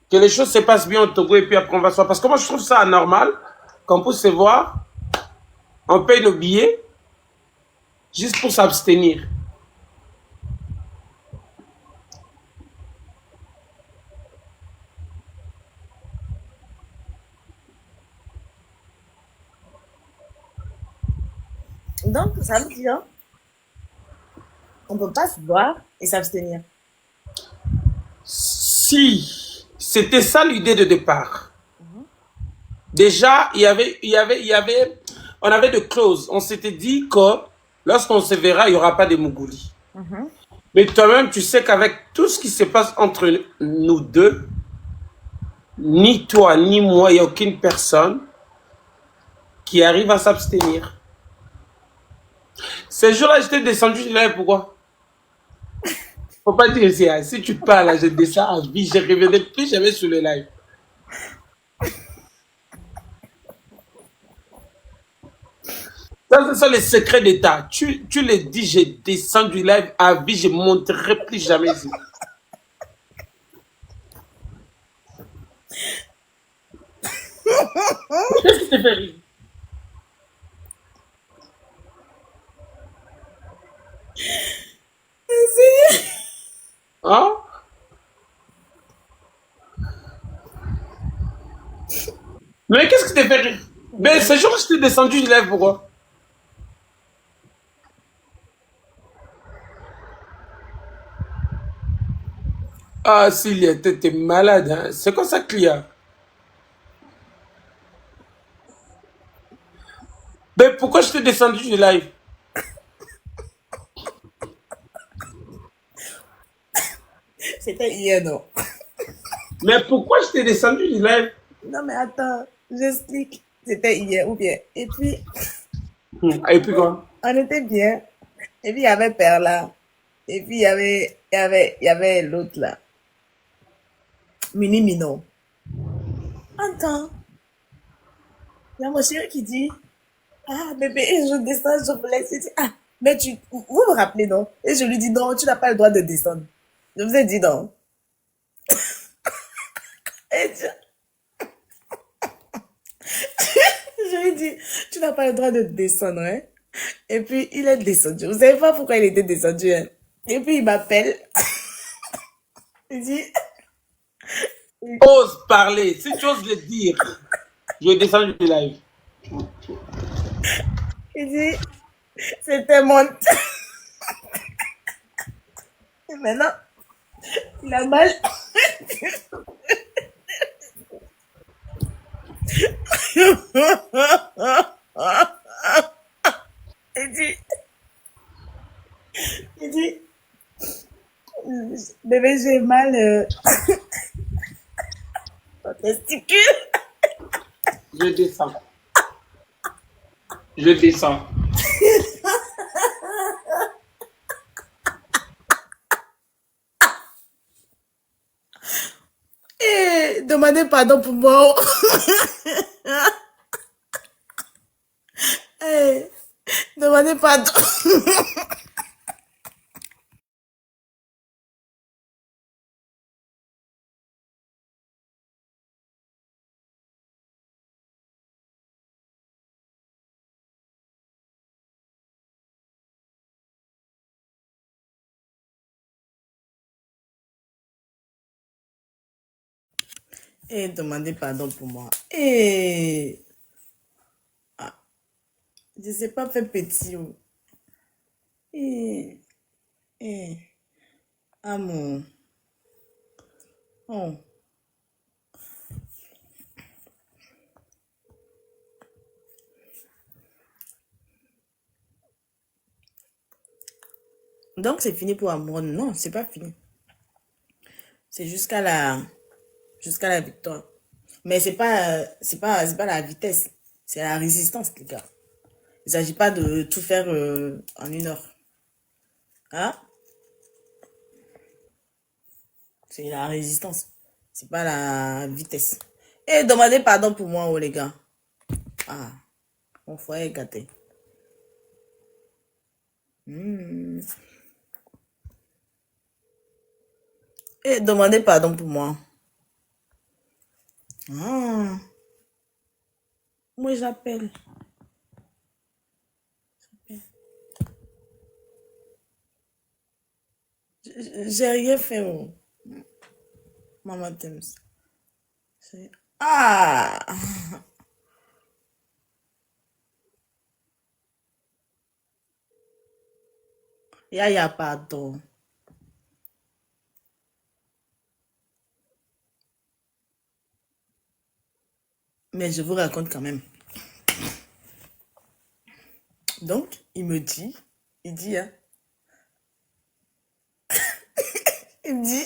que les choses se passent bien au Togo et puis après on va se voir. Parce que moi je trouve ça anormal qu'on puisse se voir, on paye nos billets juste pour s'abstenir. Donc, ça veut dire on ne peut pas se voir et s'abstenir. Si C'était ça l'idée de départ. Déjà, on avait de clauses. On s'était dit que lorsqu'on se verra, il n'y aura pas de Mougouli. Mais toi-même, tu sais qu'avec tout ce qui se passe entre nous deux, ni toi, ni moi, il n'y a aucune personne qui arrive à s'abstenir. Ce jour-là, j'étais descendu de live, pourquoi? Faut pas dire ça. Si tu parles, là, je descends à vie, je ne reviendrai plus jamais sur le live. Ça, ce sont les secrets d'État. Tu les dis, je descends du live à vie, je ne monterai plus jamais ici. Qu'est-ce qui te fait rire? Hein? Mais qu'est-ce qui te fait rire? Mais ce jour, je t'ai descendu du live, pourquoi? Ah, Sylvia, t'es malade, hein? C'est quoi ça qu'il y a? Mais pourquoi je t'ai descendu du live? C'était hier, non? Mais pourquoi je t'ai descendu du live? Non, mais attends, j'explique. C'était hier ou bien. Et puis, Et puis quoi? on était bien. Et puis, il y avait Perla. Et puis, il y avait l'autre là. Mini Mino. Attends. Il y a mon chéri qui dit, ah, bébé, je descends, je vous laisse. Il dit, ah, mais vous me rappelez, non? Et je lui dis, non, tu n'as pas le droit de descendre. Je vous ai dit, non. Et je lui ai dit, tu n'as pas le droit de descendre, hein? Et puis, il est descendu. Vous savez pas pourquoi il était descendu, hein? Et puis, il m'appelle. Il dit... Ose parler. Si tu oses le dire, je vais descendre du live. Il dit, c'était mon... Et maintenant, il a mal. Il dit, bébé, j'ai mal au testicule. Je descends. Je descends. Et demandez pardon pour moi. Eh, demandez pardon. Et demandez pardon pour moi. Et je ne sais pas faire petit. Et amour. Oh. Donc c'est fini pour Amour. Non, c'est pas fini. C'est jusqu'à la victoire. Mais c'est pas la vitesse, c'est la résistance, les gars. Il ne s'agit pas de tout faire en 1 heure. Hein? C'est la résistance. C'est pas la vitesse. Et demandez pardon pour moi, oh, les gars. Ah, mon foyer est gâté. Et demandez pardon pour moi. Ah. Moi, j'appelle. J'ai rien fait. Oh. Maman t'aime. Ah! Yaya, pardon. Mais je vous raconte quand même. Donc, il me dit, hein, il me dit,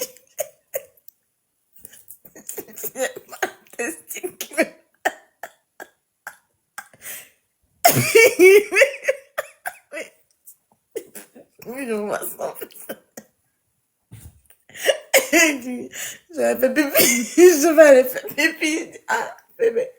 c'est ma testicule. Oui, je vois ça. Il dit, je vais faire pipi, je vais aller faire pipi. Il dit, ah, bébé.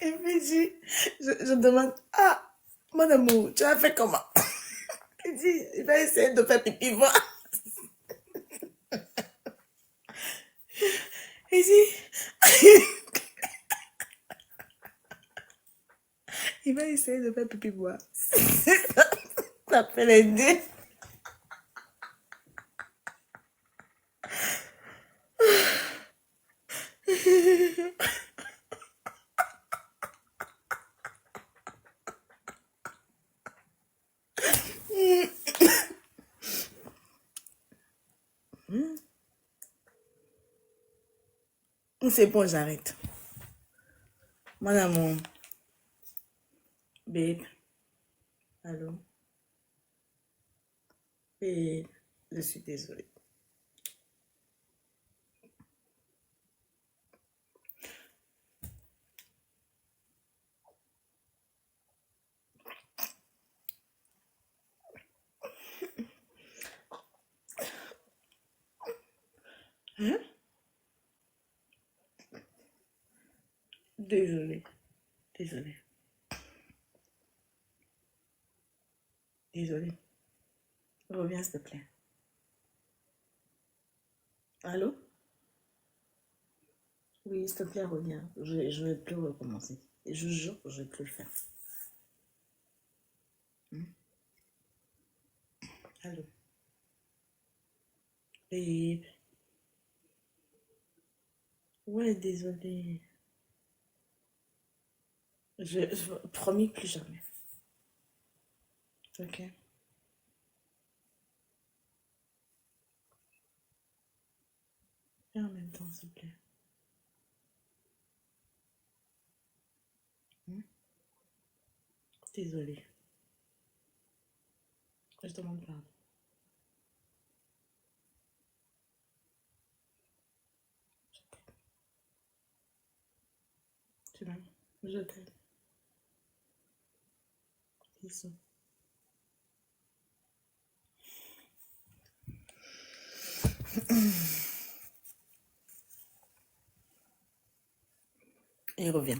Et puis, je demande, ah, mon amour, tu as fait comment? Il dit, il va essayer de faire pipi, voir. Il dit, il va essayer de faire pipi, voir. Ça peut l'aider. C'est bon, j'arrête. Mon amour. Babe. Allô? Babe. Je suis désolée. Hein? Désolée. Désolée. Désolée. Reviens, s'il te plaît. Allô? Oui, s'il te plaît, reviens. Je ne vais plus recommencer. Et je jure que je ne vais plus le faire. Allô? Et... Ouais, désolée. Promis, plus jamais. Ok. Et en même temps, s'il te plaît. Désolée. Je te demande pardon. Tu m'aimes? Je t'aime. Bisous. Et reviens.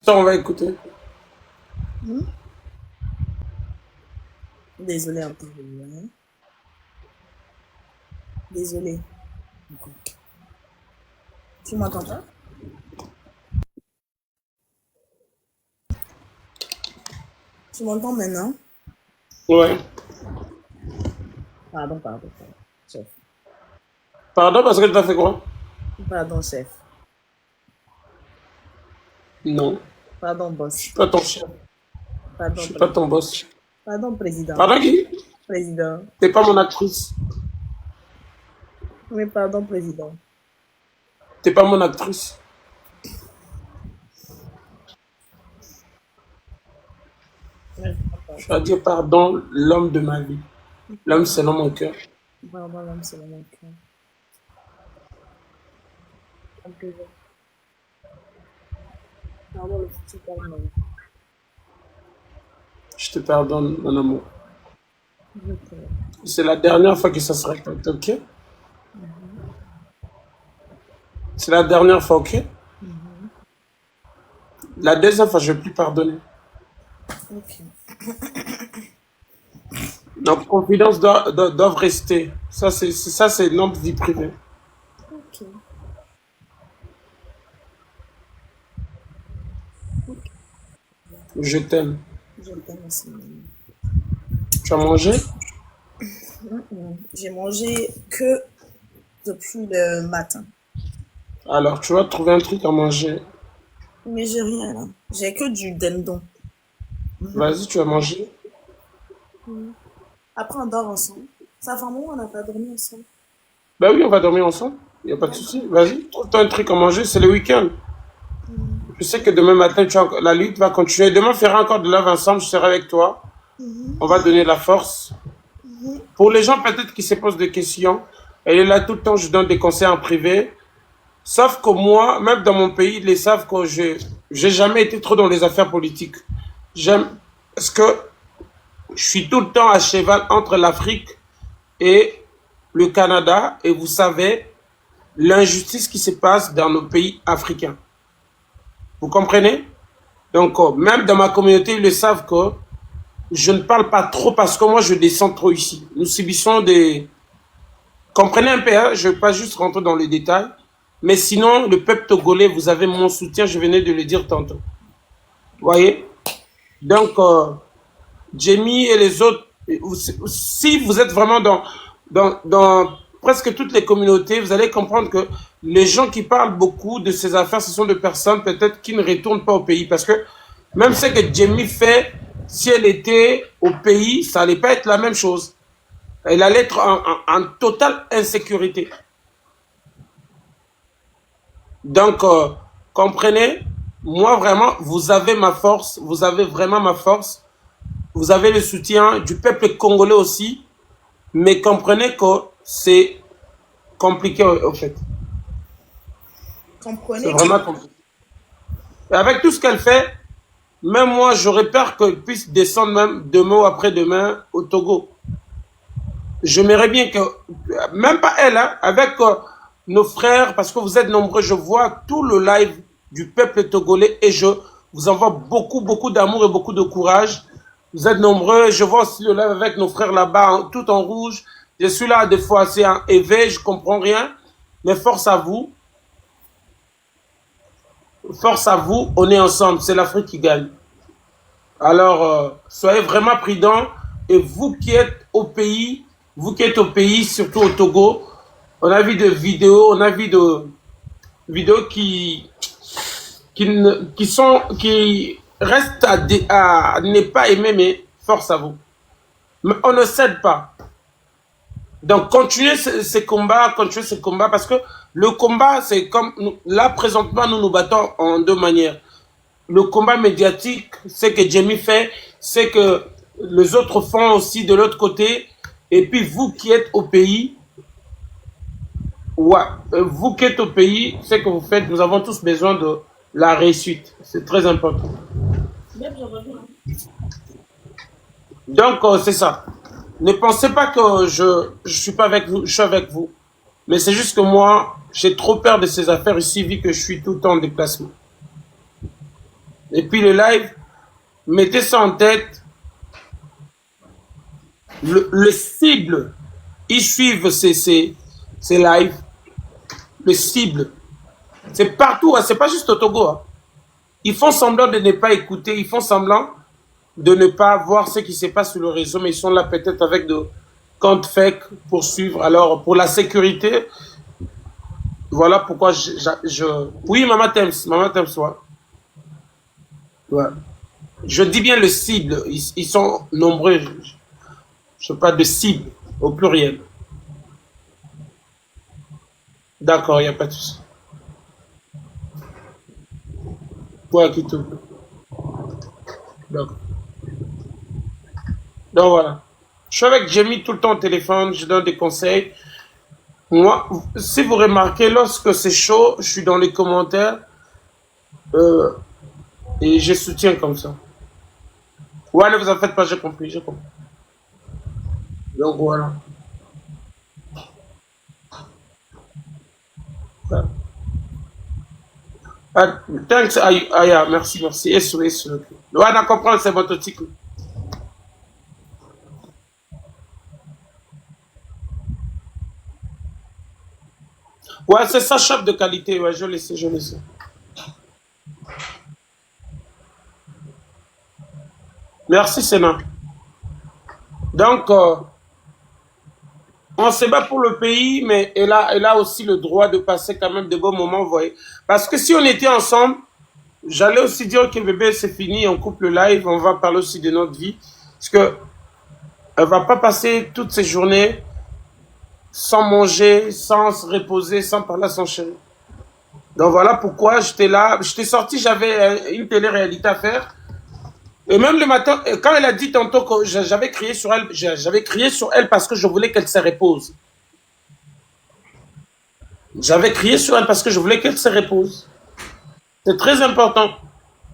Ça, on va écouter. Désolée encore. Désolée. Tu m'entends pas? Tu m'entends maintenant? Ouais. Pardon, chef. Pardon, parce que tu as fait quoi? Pardon, chef. Non. Pardon, boss. Je suis pas ton chef. Pardon, Je suis pas ton boss. Pardon, président. Pardon qui? Président. T'es pas mon actrice. Mais pardon, président. T'es pas mon actrice. Je dois dire pardon, l'homme de ma vie. L'homme, c'est dans mon cœur. Pardon, l'homme, c'est dans mon cœur. Un plaisir. Pardon, le futur pardon. Je te pardonne, mon amour. C'est la dernière fois que ça se répète, ok? C'est la dernière fois, ok? La deuxième fois, je ne vais plus pardonner. Ok. Donc, confidence doivent rester. Ça, c'est notre vie privée. Ok. Je t'aime. Je t'aime aussi. Tu as mangé? J'ai mangé que depuis le matin. Alors, tu vas trouver un truc à manger. Mais j'ai rien là. J'ai que du dindon. Vas-y, tu vas manger. Après, on dort ensemble. Ça fait un moment, on n'a pas dormi ensemble. Ben oui, on va dormir ensemble. Il n'y a pas de souci. Vas-y, trouve-toi un truc à manger. C'est le week-end. Je sais que demain matin, la lutte va continuer. Demain, on fera encore de l'œuvre ensemble. Je serai avec toi. On va donner la force. Pour les gens peut-être qui se posent des questions, elle est là tout le temps. Je donne des conseils en privé. Sauf que moi, même dans mon pays, ils savent que j'ai jamais été trop dans les affaires politiques. Parce que je suis tout le temps à cheval entre l'Afrique et le Canada. Et vous savez, l'injustice qui se passe dans nos pays africains. Vous comprenez? Donc, même dans ma communauté, ils le savent que je ne parle pas trop parce que moi, je descends trop ici. Nous subissons des... Comprenez un peu, hein? Je ne vais pas juste rentrer dans les détails. Mais sinon, le peuple togolais, vous avez mon soutien, je venais de le dire tantôt. Vous voyez? Donc, Jamie et les autres, si vous êtes vraiment dans presque toutes les communautés, vous allez comprendre que les gens qui parlent beaucoup de ces affaires, ce sont des personnes peut-être qui ne retournent pas au pays. Parce que même ce que Jamie fait, si elle était au pays, ça n'allait pas être la même chose. Elle allait être en totale insécurité. Donc, comprenez, moi vraiment, vous avez ma force, vous avez vraiment ma force. Vous avez le soutien du peuple congolais aussi. Mais comprenez que c'est compliqué au fait. Comprenez. C'est vraiment compliqué. Et avec tout ce qu'elle fait, même moi, j'aurais peur qu'elle puisse descendre même demain ou après-demain au Togo. J'aimerais bien que, même pas elle, hein, avec nos frères, parce que vous êtes nombreux, je vois tout le live du peuple togolais et je vous envoie beaucoup, beaucoup d'amour et beaucoup de courage. Vous êtes nombreux, je vois aussi le live avec nos frères là-bas, tout en rouge. Je suis là des fois assez en éveil, je comprends rien, mais force à vous. Force à vous, on est ensemble, c'est l'Afrique qui gagne. Alors, soyez vraiment prudents et vous qui êtes au pays, surtout au Togo, on a vu des vidéos, qui restent à ne pas aimer, mais force à vous. Mais on ne cède pas. Donc, continuez ces combats, parce que le combat, c'est comme, là, présentement, nous nous battons en deux manières. Le combat médiatique, c'est que Jamie fait, c'est que les autres font aussi de l'autre côté. Et puis, vous qui êtes au pays, c'est que vous faites, nous avons tous besoin de la réussite. C'est très important. Donc, c'est ça. Ne pensez pas que je suis pas avec vous, je suis avec vous. Mais c'est juste que moi, j'ai trop peur de ces affaires ici, vu que je suis tout le temps en déplacement. Et puis le live, mettez ça en tête. Le cible, ils suivent ces lives. Le cible, c'est partout, hein, c'est pas juste au Togo. Hein. Ils font semblant de ne pas écouter, ils font semblant de ne pas voir ce qui se passe sur le réseau, mais ils sont là peut-être avec de comptes fake pour suivre. Alors, pour la sécurité, voilà pourquoi Oui, maman t'aime soi. Ouais. Je dis bien le cible, ils sont nombreux. Je ne sais pas de cible, au pluriel. D'accord, il n'y a pas de souci. Ouais, qui tout. D'accord. Donc voilà. Je suis avec Jamie tout le temps au téléphone, je donne des conseils. Moi, si vous remarquez, lorsque c'est chaud, je suis dans les commentaires et je soutiens comme ça. Ouais, ne vous en faites pas, j'ai compris, j'ai compris. Donc voilà. Ah, thanks, Aya, merci, merci. Et sur. Ouais, on comprend, c'est votre cycle. Ouais, c'est ça, chef de qualité, ouais, je le sais, je le sais. Merci, Sénat. Donc, on se bat pour le pays, mais elle a aussi le droit de passer quand même de bons moments, vous voyez. Parce que si on était ensemble, j'allais aussi dire que bébé, c'est fini, on coupe le live, on va parler aussi de notre vie. Parce que elle va pas passer toutes ces journées sans manger, sans se reposer, sans parler à son chéri. Donc voilà pourquoi j'étais là, j'étais sorti, j'avais une télé-réalité à faire. Et même le matin, quand elle a dit tantôt que j'avais crié sur elle parce que je voulais qu'elle se repose. J'avais crié sur elle parce que je voulais qu'elle se repose. C'est très important.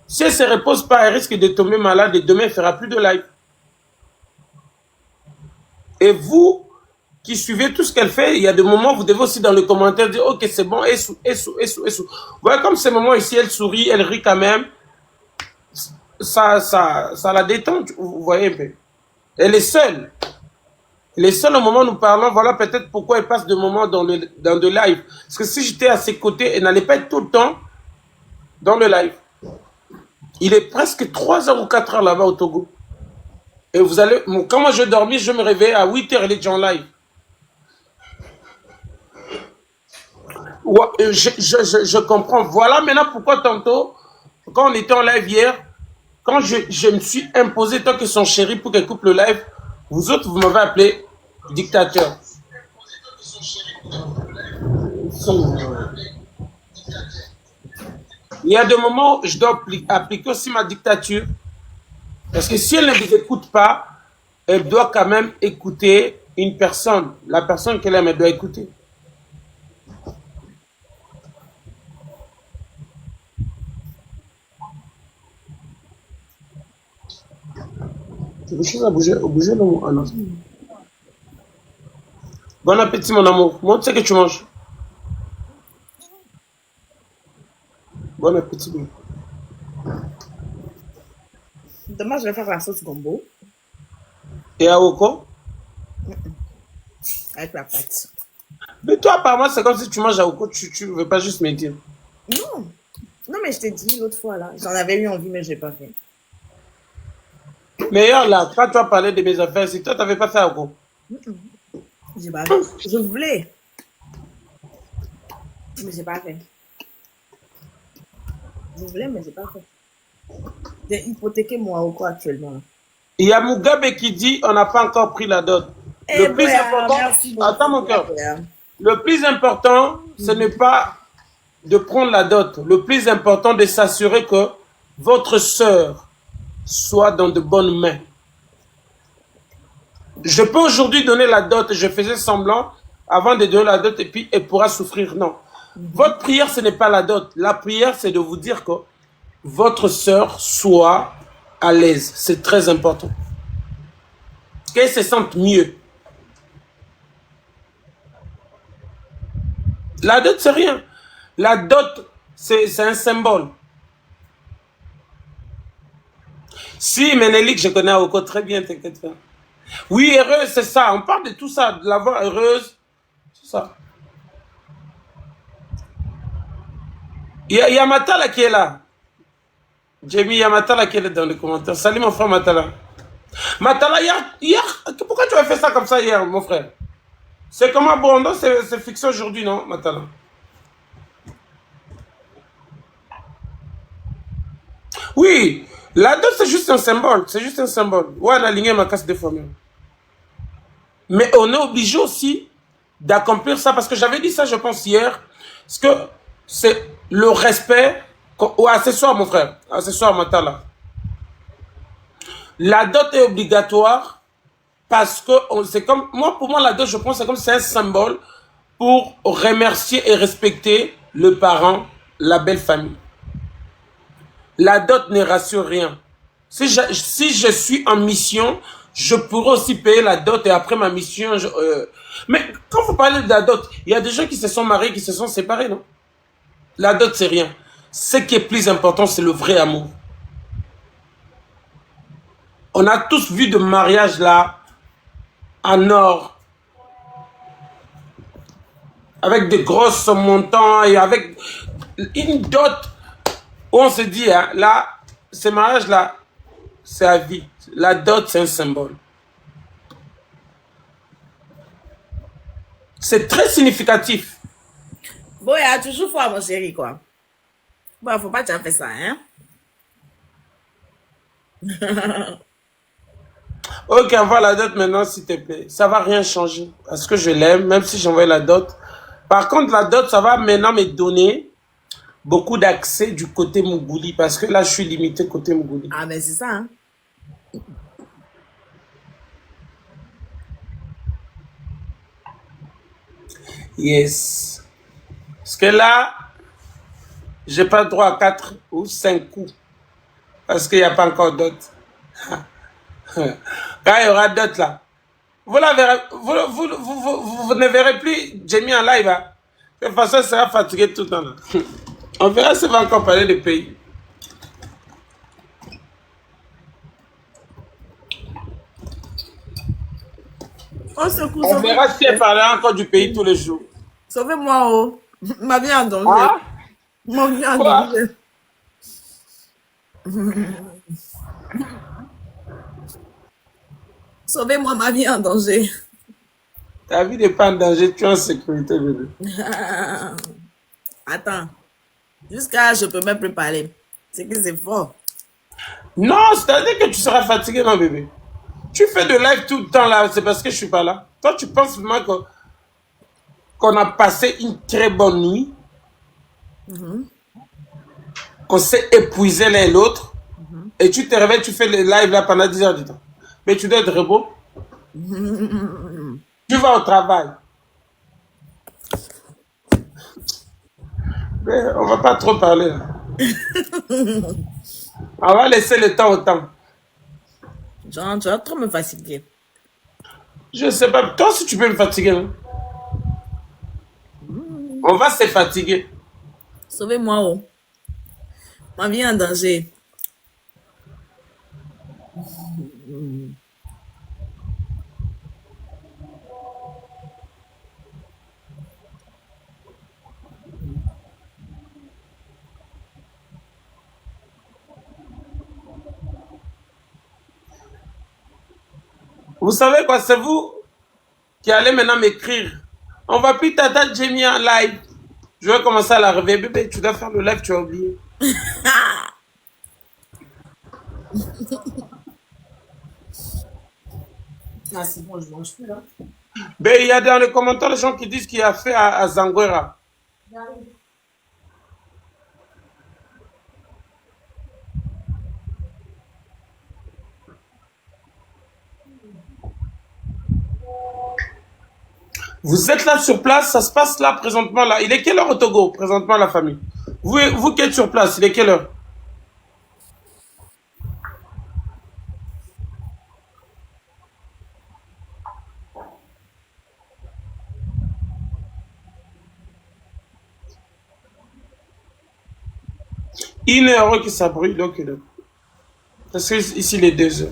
Si elle ne se repose pas, elle risque de tomber malade et demain, elle ne fera plus de live. Et vous, qui suivez tout ce qu'elle fait, il y a des moments où vous devez aussi dans les commentaires dire « Ok, c'est bon, et sous. » Vous voyez comme ces moments ici, elle sourit, elle rit quand même. Ça la détend, vous voyez un peu. Elle est seule. Elle est seule au moment où nous parlons. Voilà peut-être pourquoi elle passe de moments dans de live. Parce que si j'étais à ses côtés, elle n'allait pas être tout le temps dans le live. Il est presque 3 heures ou 4 heures là-bas au Togo. Et vous allez... Quand moi je dormis, je me réveillais à 8 heures, elle est déjà en live. Ouais, je comprends. Voilà maintenant pourquoi tantôt, quand on était en live hier, quand je me suis imposé tant que son chéri pour qu'elle coupe le live, vous autres, vous m'avez appelé dictateur. Il y a des moments où je dois appliquer aussi ma dictature. Parce que si elle ne vous écoute pas, elle doit quand même écouter une personne. La personne qu'elle aime, elle doit écouter. C'est des choses à bouger non. Ah non. Bon appétit, mon amour. Montre ce que tu manges. Bon appétit. Demain, je vais faire la sauce gombo. Et à Oko? Avec la pâte. Mais toi, apparemment, c'est comme si tu manges à Oko, tu ne veux pas juste me dire. Non. Non, mais je t'ai dit l'autre fois, là. J'en avais eu envie, mais je n'ai pas fait. Mais hier, là, quand tu as parlé de mes affaires, si toi, tu n'avais pas fait à Oko. J'ai pas fait. Je voulais. Mais j'ai pas fait. Je voulais, mais j'ai pas fait. J'ai hypothéqué moi au quoi actuellement. Il y a Mugabe qui dit on n'a pas encore pris la dot. Le plus important. Attends mon cœur. Le plus important, ce n'est pas de prendre la dot. Le plus important, de s'assurer que votre sœur soit dans de bonnes mains. Je peux aujourd'hui donner la dot, je faisais semblant avant de donner la dot et puis elle pourra souffrir. Non. Votre prière, ce n'est pas la dot. La prière, c'est de vous dire que votre sœur soit à l'aise. C'est très important. Qu'elle se sente mieux. La dot, c'est rien. La dot, c'est un symbole. Si, Ménélique, je connais Oko très bien, t'inquiète pas. Oui, heureuse, c'est ça. On parle de tout ça, de la voix heureuse. C'est ça. Il y a Matala qui est là. Jamie, il y a Matala qui est là dans les commentaires. Salut mon frère Matala. Matala, hier, pourquoi tu as fait ça comme ça hier, mon frère? C'est comme un Bondo, c'est fixé aujourd'hui, non, Matala? Oui, la dot, c'est juste un symbole. C'est juste un symbole. Ouais, on a aligné ma casse de fois même. Mais on est obligé aussi d'accomplir ça, parce que j'avais dit ça, je pense, hier, parce que c'est le respect. Ouais, ce soir, mon frère, ce soir, Matala. La dot est obligatoire parce que c'est comme, moi, pour moi, la dot, je pense, c'est comme c'est un symbole pour remercier et respecter le parent, la belle famille. La dot ne rassure rien. Si je suis en mission, je pourrais aussi payer la dot et après ma mission... Mais quand vous parlez de la dot, il y a des gens qui se sont mariés, qui se sont séparés, non? La dot, c'est rien. Ce qui est plus important, c'est le vrai amour. On a tous vu de mariages là, en or, avec de grosses montants et avec une dot où on se dit, hein, là, ces mariages-là, c'est à vie. La dot, c'est un symbole. C'est très significatif. Bon, il y a toujours foi, mon chéri, quoi. Bon, faut pas que tu aies fait ça, hein. Ok, envoie la dot maintenant, s'il te plaît. Ça va rien changer. Parce que je l'aime, même si j'envoie la dot. Par contre, la dot, ça va maintenant me donner beaucoup d'accès du côté Mougouli. Parce que là, je suis limité côté Mougouli. Ah, mais c'est ça, hein. Yes. Parce que là, j'ai pas droit à 4 ou 5 coups. Parce qu'il n'y a pas encore dot. Quand il y aura dot là, vous ne verrez plus Jamie en live. Hein. De toute façon, il sera fatigué tout le temps. Là. On verra s'il va encore parler de pays. On verra si elle parlera encore du pays tous les jours. Sauvez-moi, oh. Ma vie en danger. Ah? Ma vie en danger. Sauvez-moi, ma vie en danger. Ta vie n'est pas en danger, tu es en sécurité, bébé. Attends. Jusqu'à je peux même plus parler. C'est que c'est fort. Non, c'est-à-dire que tu seras fatigué, non, bébé. Tu fais de live tout le temps là, c'est parce que je suis pas là. Toi, tu penses vraiment qu'on a passé une très bonne nuit, qu'on s'est épuisé l'un et l'autre, et tu te réveilles, tu fais le live là pendant 10 heures du temps. Mais tu dois être repos. Tu vas au travail. Mais on va pas trop parler là. On va laisser le temps au temps. Genre, tu vas trop me fatiguer. Je sais pas. Toi aussi, tu peux me fatiguer. Hein? On va se fatiguer. Sauvez-moi, oh. Ma vie en danger. Vous savez quoi, c'est vous qui allez maintenant m'écrire. On va plus t'attendre Jamie en live. Je vais commencer à la réveiller. Bébé, tu dois faire le live, tu as oublié. Ah, c'est bon, je mange plus là. Ben, il y a dans les commentaires les gens qui disent qu'il a fait à Zanguera. Vous êtes là sur place, ça se passe là présentement là. Il est quelle heure au Togo, présentement la famille? Vous qui êtes sur place, il est quelle heure? Une heure qui ça brûle, donc parce que ici les 2 heures.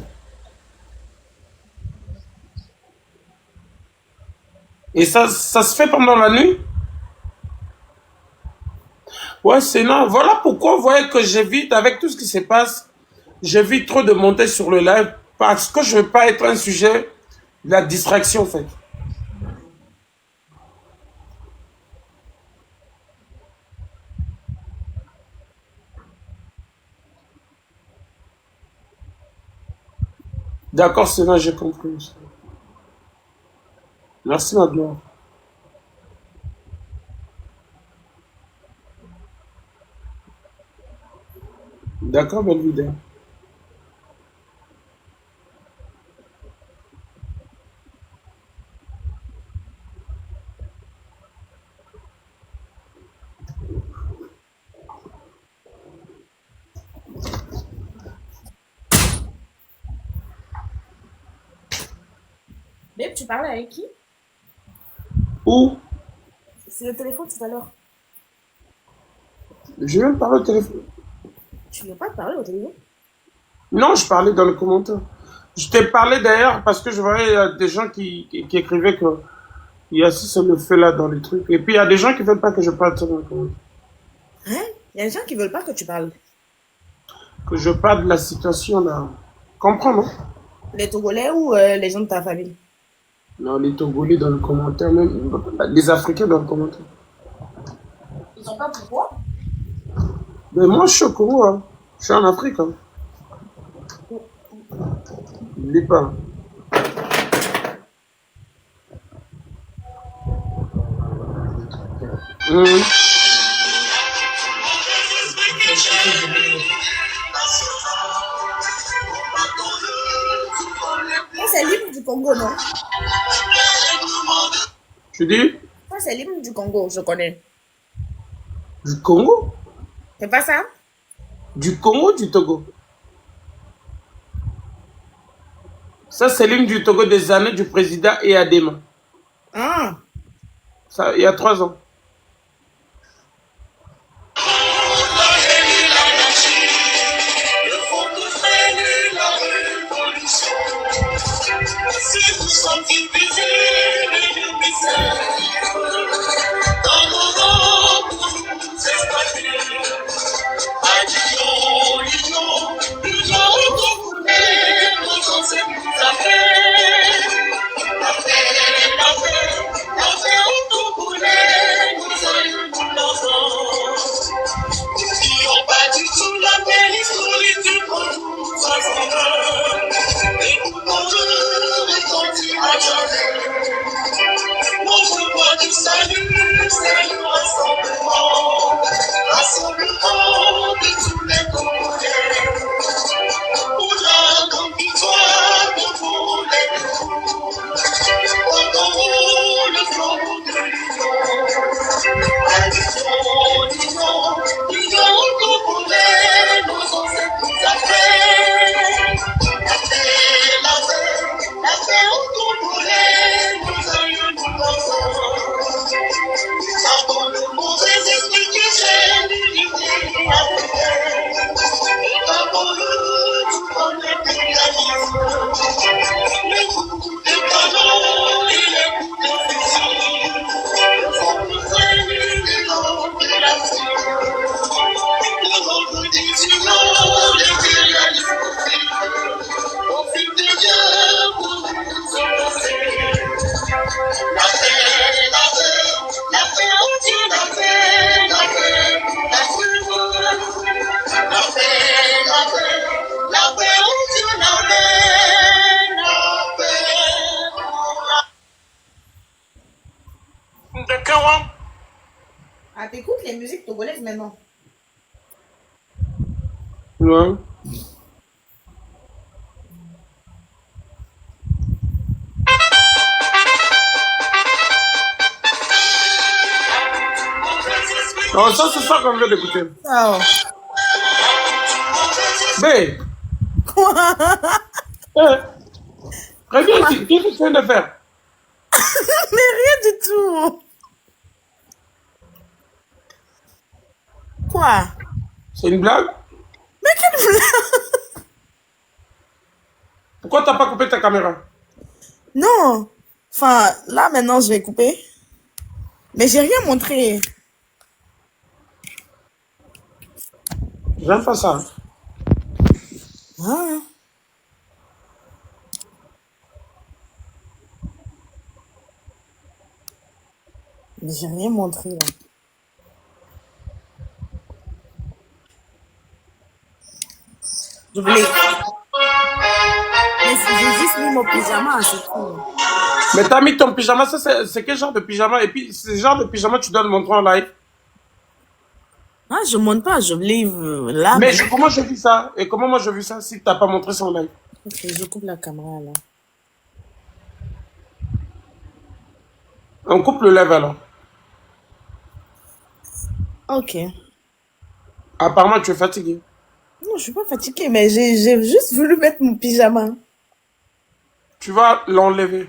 Et ça se fait pendant la nuit? Ouais, c'est non. Voilà pourquoi vous voyez que j'évite, avec tout ce qui se passe, j'évite trop de monter sur le live parce que je ne veux pas être un sujet de la distraction, en fait. D'accord, c'est là, j'ai compris. Merci, ma gloire. D'accord, Belvidere. Babe, tu parlais avec qui? Où? C'est le téléphone tout à l'heure. Je viens de parler au téléphone. Tu viens pas de parler au téléphone? Non, je parlais dans les commentaires. Je t'ai parlé d'ailleurs parce que je voyais des gens qui écrivaient que il y a si le feu là dans les trucs. Et puis il y a des gens qui veulent pas que je parle de ça dans les commentaires. Hein? Il y a des gens qui veulent pas que tu parles. Que je parle de la situation là. Comprends, non? Les Togolais ou les gens de ta famille? Non, les Togolais dans les commentaires, même les Africains dans les commentaires. Ils sont pas pourquoi? Mais moi, je suis au Congo, hein. Je suis en Afrique. Hein. N'oublie pas. C'est l'hymne du Congo, non? Tu dis? Ça, c'est l'hymne du Congo, je connais. Du Congo? C'est pas ça? Du Congo ou du Togo? Ça, c'est l'hymne du Togo des années du président Eyadema. Ah! Ça, il y a 3 ans. Si vous sentez paisible du mystère, dans nos rangs pour nous espacer, adieu, l'union, recouvrer nos anciennes affaires. La paix, recouvrer nos aïeux, nos enfants. N'oublions pas du tout la belle histoire du Congo, et nous retentir à jamais. Notre voix du salut, c'est le rassemblement, rassemblement de tous les Congolais. Pour la grande victoire de tous les Congolais, entendons le flambeau de l'union. L'union Congolais, nos ancêtres nous appellent. La paix au Congolais, nos aïeux nous l'enfants. Avant le mauvais esprit qui gêne l'unité africaine. Avant le tout comme l'impérialisme. Les coups de canon et les coups de fusil font pousser l'élan de la foule. Le monde des unions, l'impérialisme profite de Dieu pour nous opposer. La paix, oh Dieu, la paix, la paix, oh Dieu, la paix. D'accord. Ah, t'écoutes les musiques togolaises maintenant? Ouais. Non, ça, c'est ça qu'on vient d'écouter. Oh. B. Quoi? Reviens ici. Qu'est-ce que tu viens de faire? Mais rien du tout. Quoi? C'est une blague? Mais quelle blague? Pourquoi t'as pas coupé ta caméra? Non. Enfin, là, maintenant, je vais couper. Mais j'ai rien montré. J'aime pas ça. Ah. Mais j'ai rien montré, là. Je voulais... Mais j'ai juste mis mon pyjama, c'est tout. Mais t'as mis ton pyjama, ça c'est quel genre de pyjama? Et puis, ce genre de pyjama, tu dois le montrer en live. Ah, je monte pas, je livre là. Mais comment je vis ça? Et comment moi je vis ça si tu n'as pas montré son live? Ok, je coupe la caméra là. On coupe le live alors. Ok. Apparemment, tu es fatigué. Non, je suis pas fatiguée, mais j'ai juste voulu mettre mon pyjama. Tu vas l'enlever.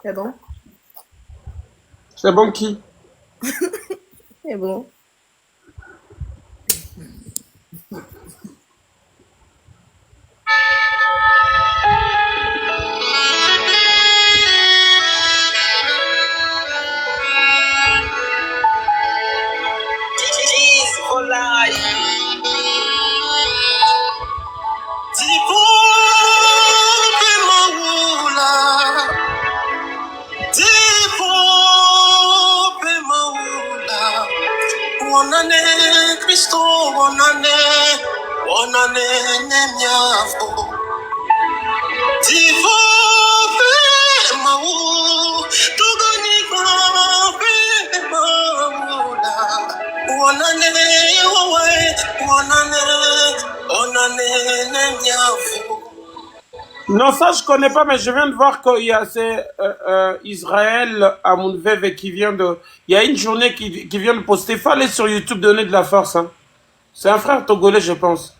C'est bon? C'est bon qui? C'est bon. Cheese for life. Tipo Pemaula. Tipo Pemaula. Wanane Christo, wanane Nemyafo. Tipo Pemaula. Tugani Pemaula. Wanane, Non, ça je connais pas, mais je viens de voir qu'il y a Israël à Mounveve qui vient de... Il y a une journée qui vient de poster. Il faut aller sur YouTube donner de la force. Hein. C'est un frère togolais, je pense.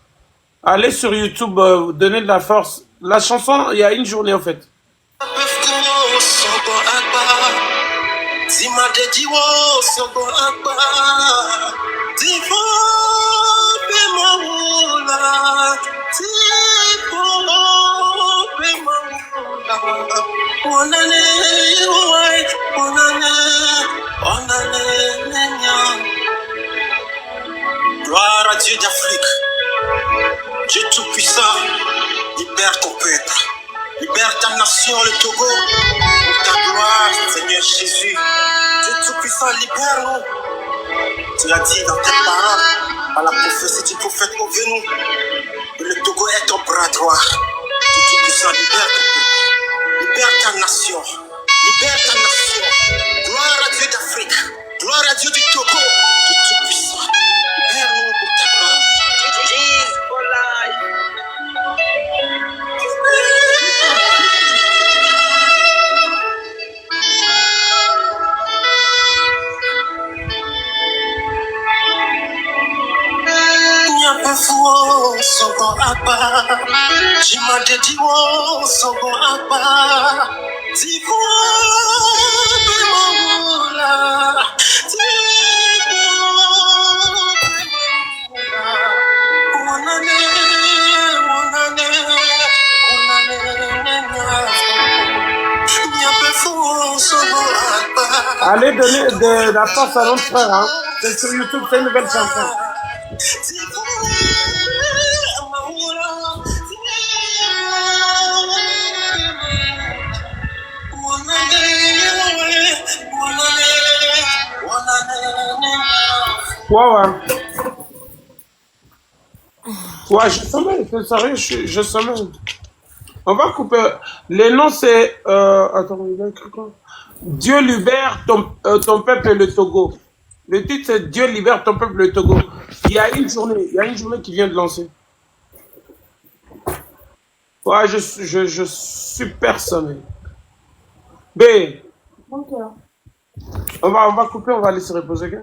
Allez sur YouTube donner de la force. La chanson, il y a une journée en fait. Gloire à Dieu d'Afrique, Dieu Tout-Puissant, libère ton peuple, libère ta nation, le Togo, pour ta gloire, Seigneur Jésus. Dieu Tout-Puissant, libère-nous. Tu l'as dit dans tes paroles, à la prophétie du prophète Ovenu, et le Togo est ton bras droit. Dieu Tout-Puissant, libère ton peuple, libère ta nation, libère ta nation. Gloire à Dieu d'Afrique, gloire à Dieu du Togo, Dieu Tout-Puissant. Libère-nous pour ta gloire. Cheese for life. Nyapefuo sogo apa, Jimadediwo sogo apa, Tifu Bemawula, Tifu Bemawula, Wanane, Nyapefuo sogo apa. Allez donner de la force à notre frère. Hein. C'est sur YouTube, c'est une nouvelle chanson. Wow. Ouais, je sommeille, c'est sérieux, je sommeille. On va couper. Les noms, c'est... attends, il a écrit quoi? Dieu libère ton peuple le Togo. Le titre, c'est Dieu libère ton peuple le Togo. Il y a une journée qui vient de lancer. Ouais, je super sommeil. B, Ok. on va couper, on va laisser reposer, gars.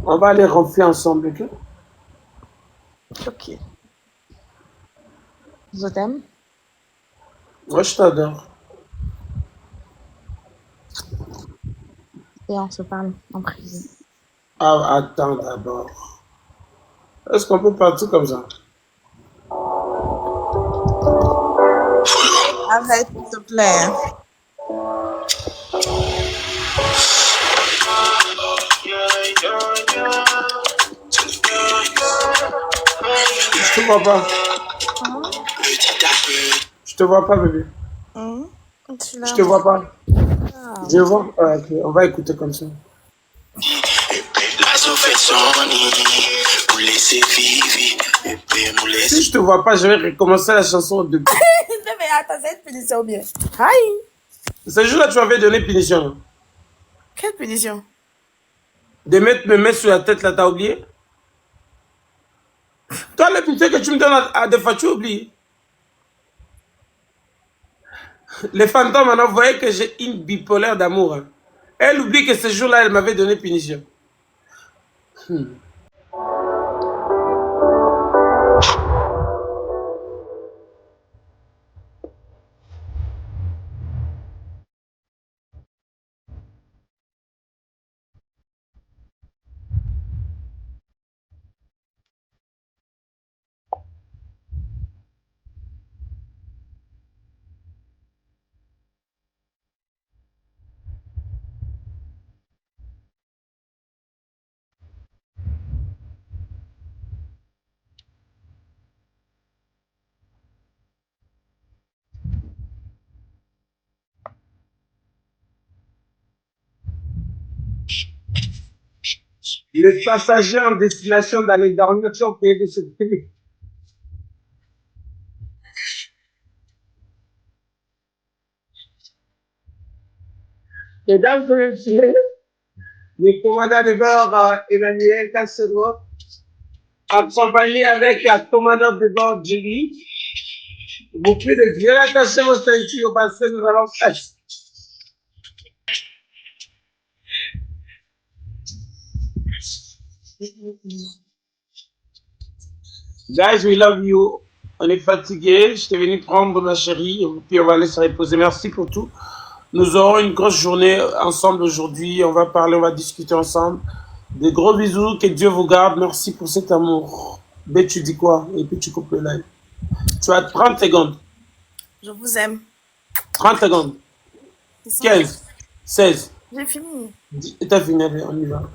On va aller ronfler ensemble, ok? Ok. Je t'aime. Moi, je t'adore. Et on se parle en privé. Ah, attends d'abord. Est-ce qu'on peut partir comme ça? Arrête, s'il te plaît. Je te vois pas. Je te vois pas, bébé. Je te vois pas. Je vois. Ah, ok, on va écouter comme ça. Si je te vois pas, je vais recommencer la chanson de... Mais attends, c'est une punition bien. Aïe. Ce jour-là, tu m'avais donné punition. Quelle punition? De me mettre sur la tête, là, t'as oublié? Toi, la punition que tu me donnes à des fois, tu oublies. Les fantômes, maintenant, vous voyez que j'ai une bipolaire d'amour. Hein. Elle oublie que ce jour-là, elle m'avait donné punition. Les passagers en destination d'aller dormir sont payés de ce pays. Mesdames et messieurs, le commandant de bord Emmanuel Castro, accompagné avec la commandante de bord Julie, vous prie de bien attacher vos ceintures parce que nous allons faire. Guys, we love you. On est fatigué. Je t'ai venu prendre ma chérie. Puis on va aller se reposer. Merci pour tout. Nous aurons une grosse journée ensemble aujourd'hui. On va parler, on va discuter ensemble. Des gros bisous. Que Dieu vous garde. Merci pour cet amour. B, tu dis quoi? Et puis tu coupes le live. Tu as 30 secondes. Je vous aime. 30 secondes. 15. 16. J'ai fini. T'as fini, on y va.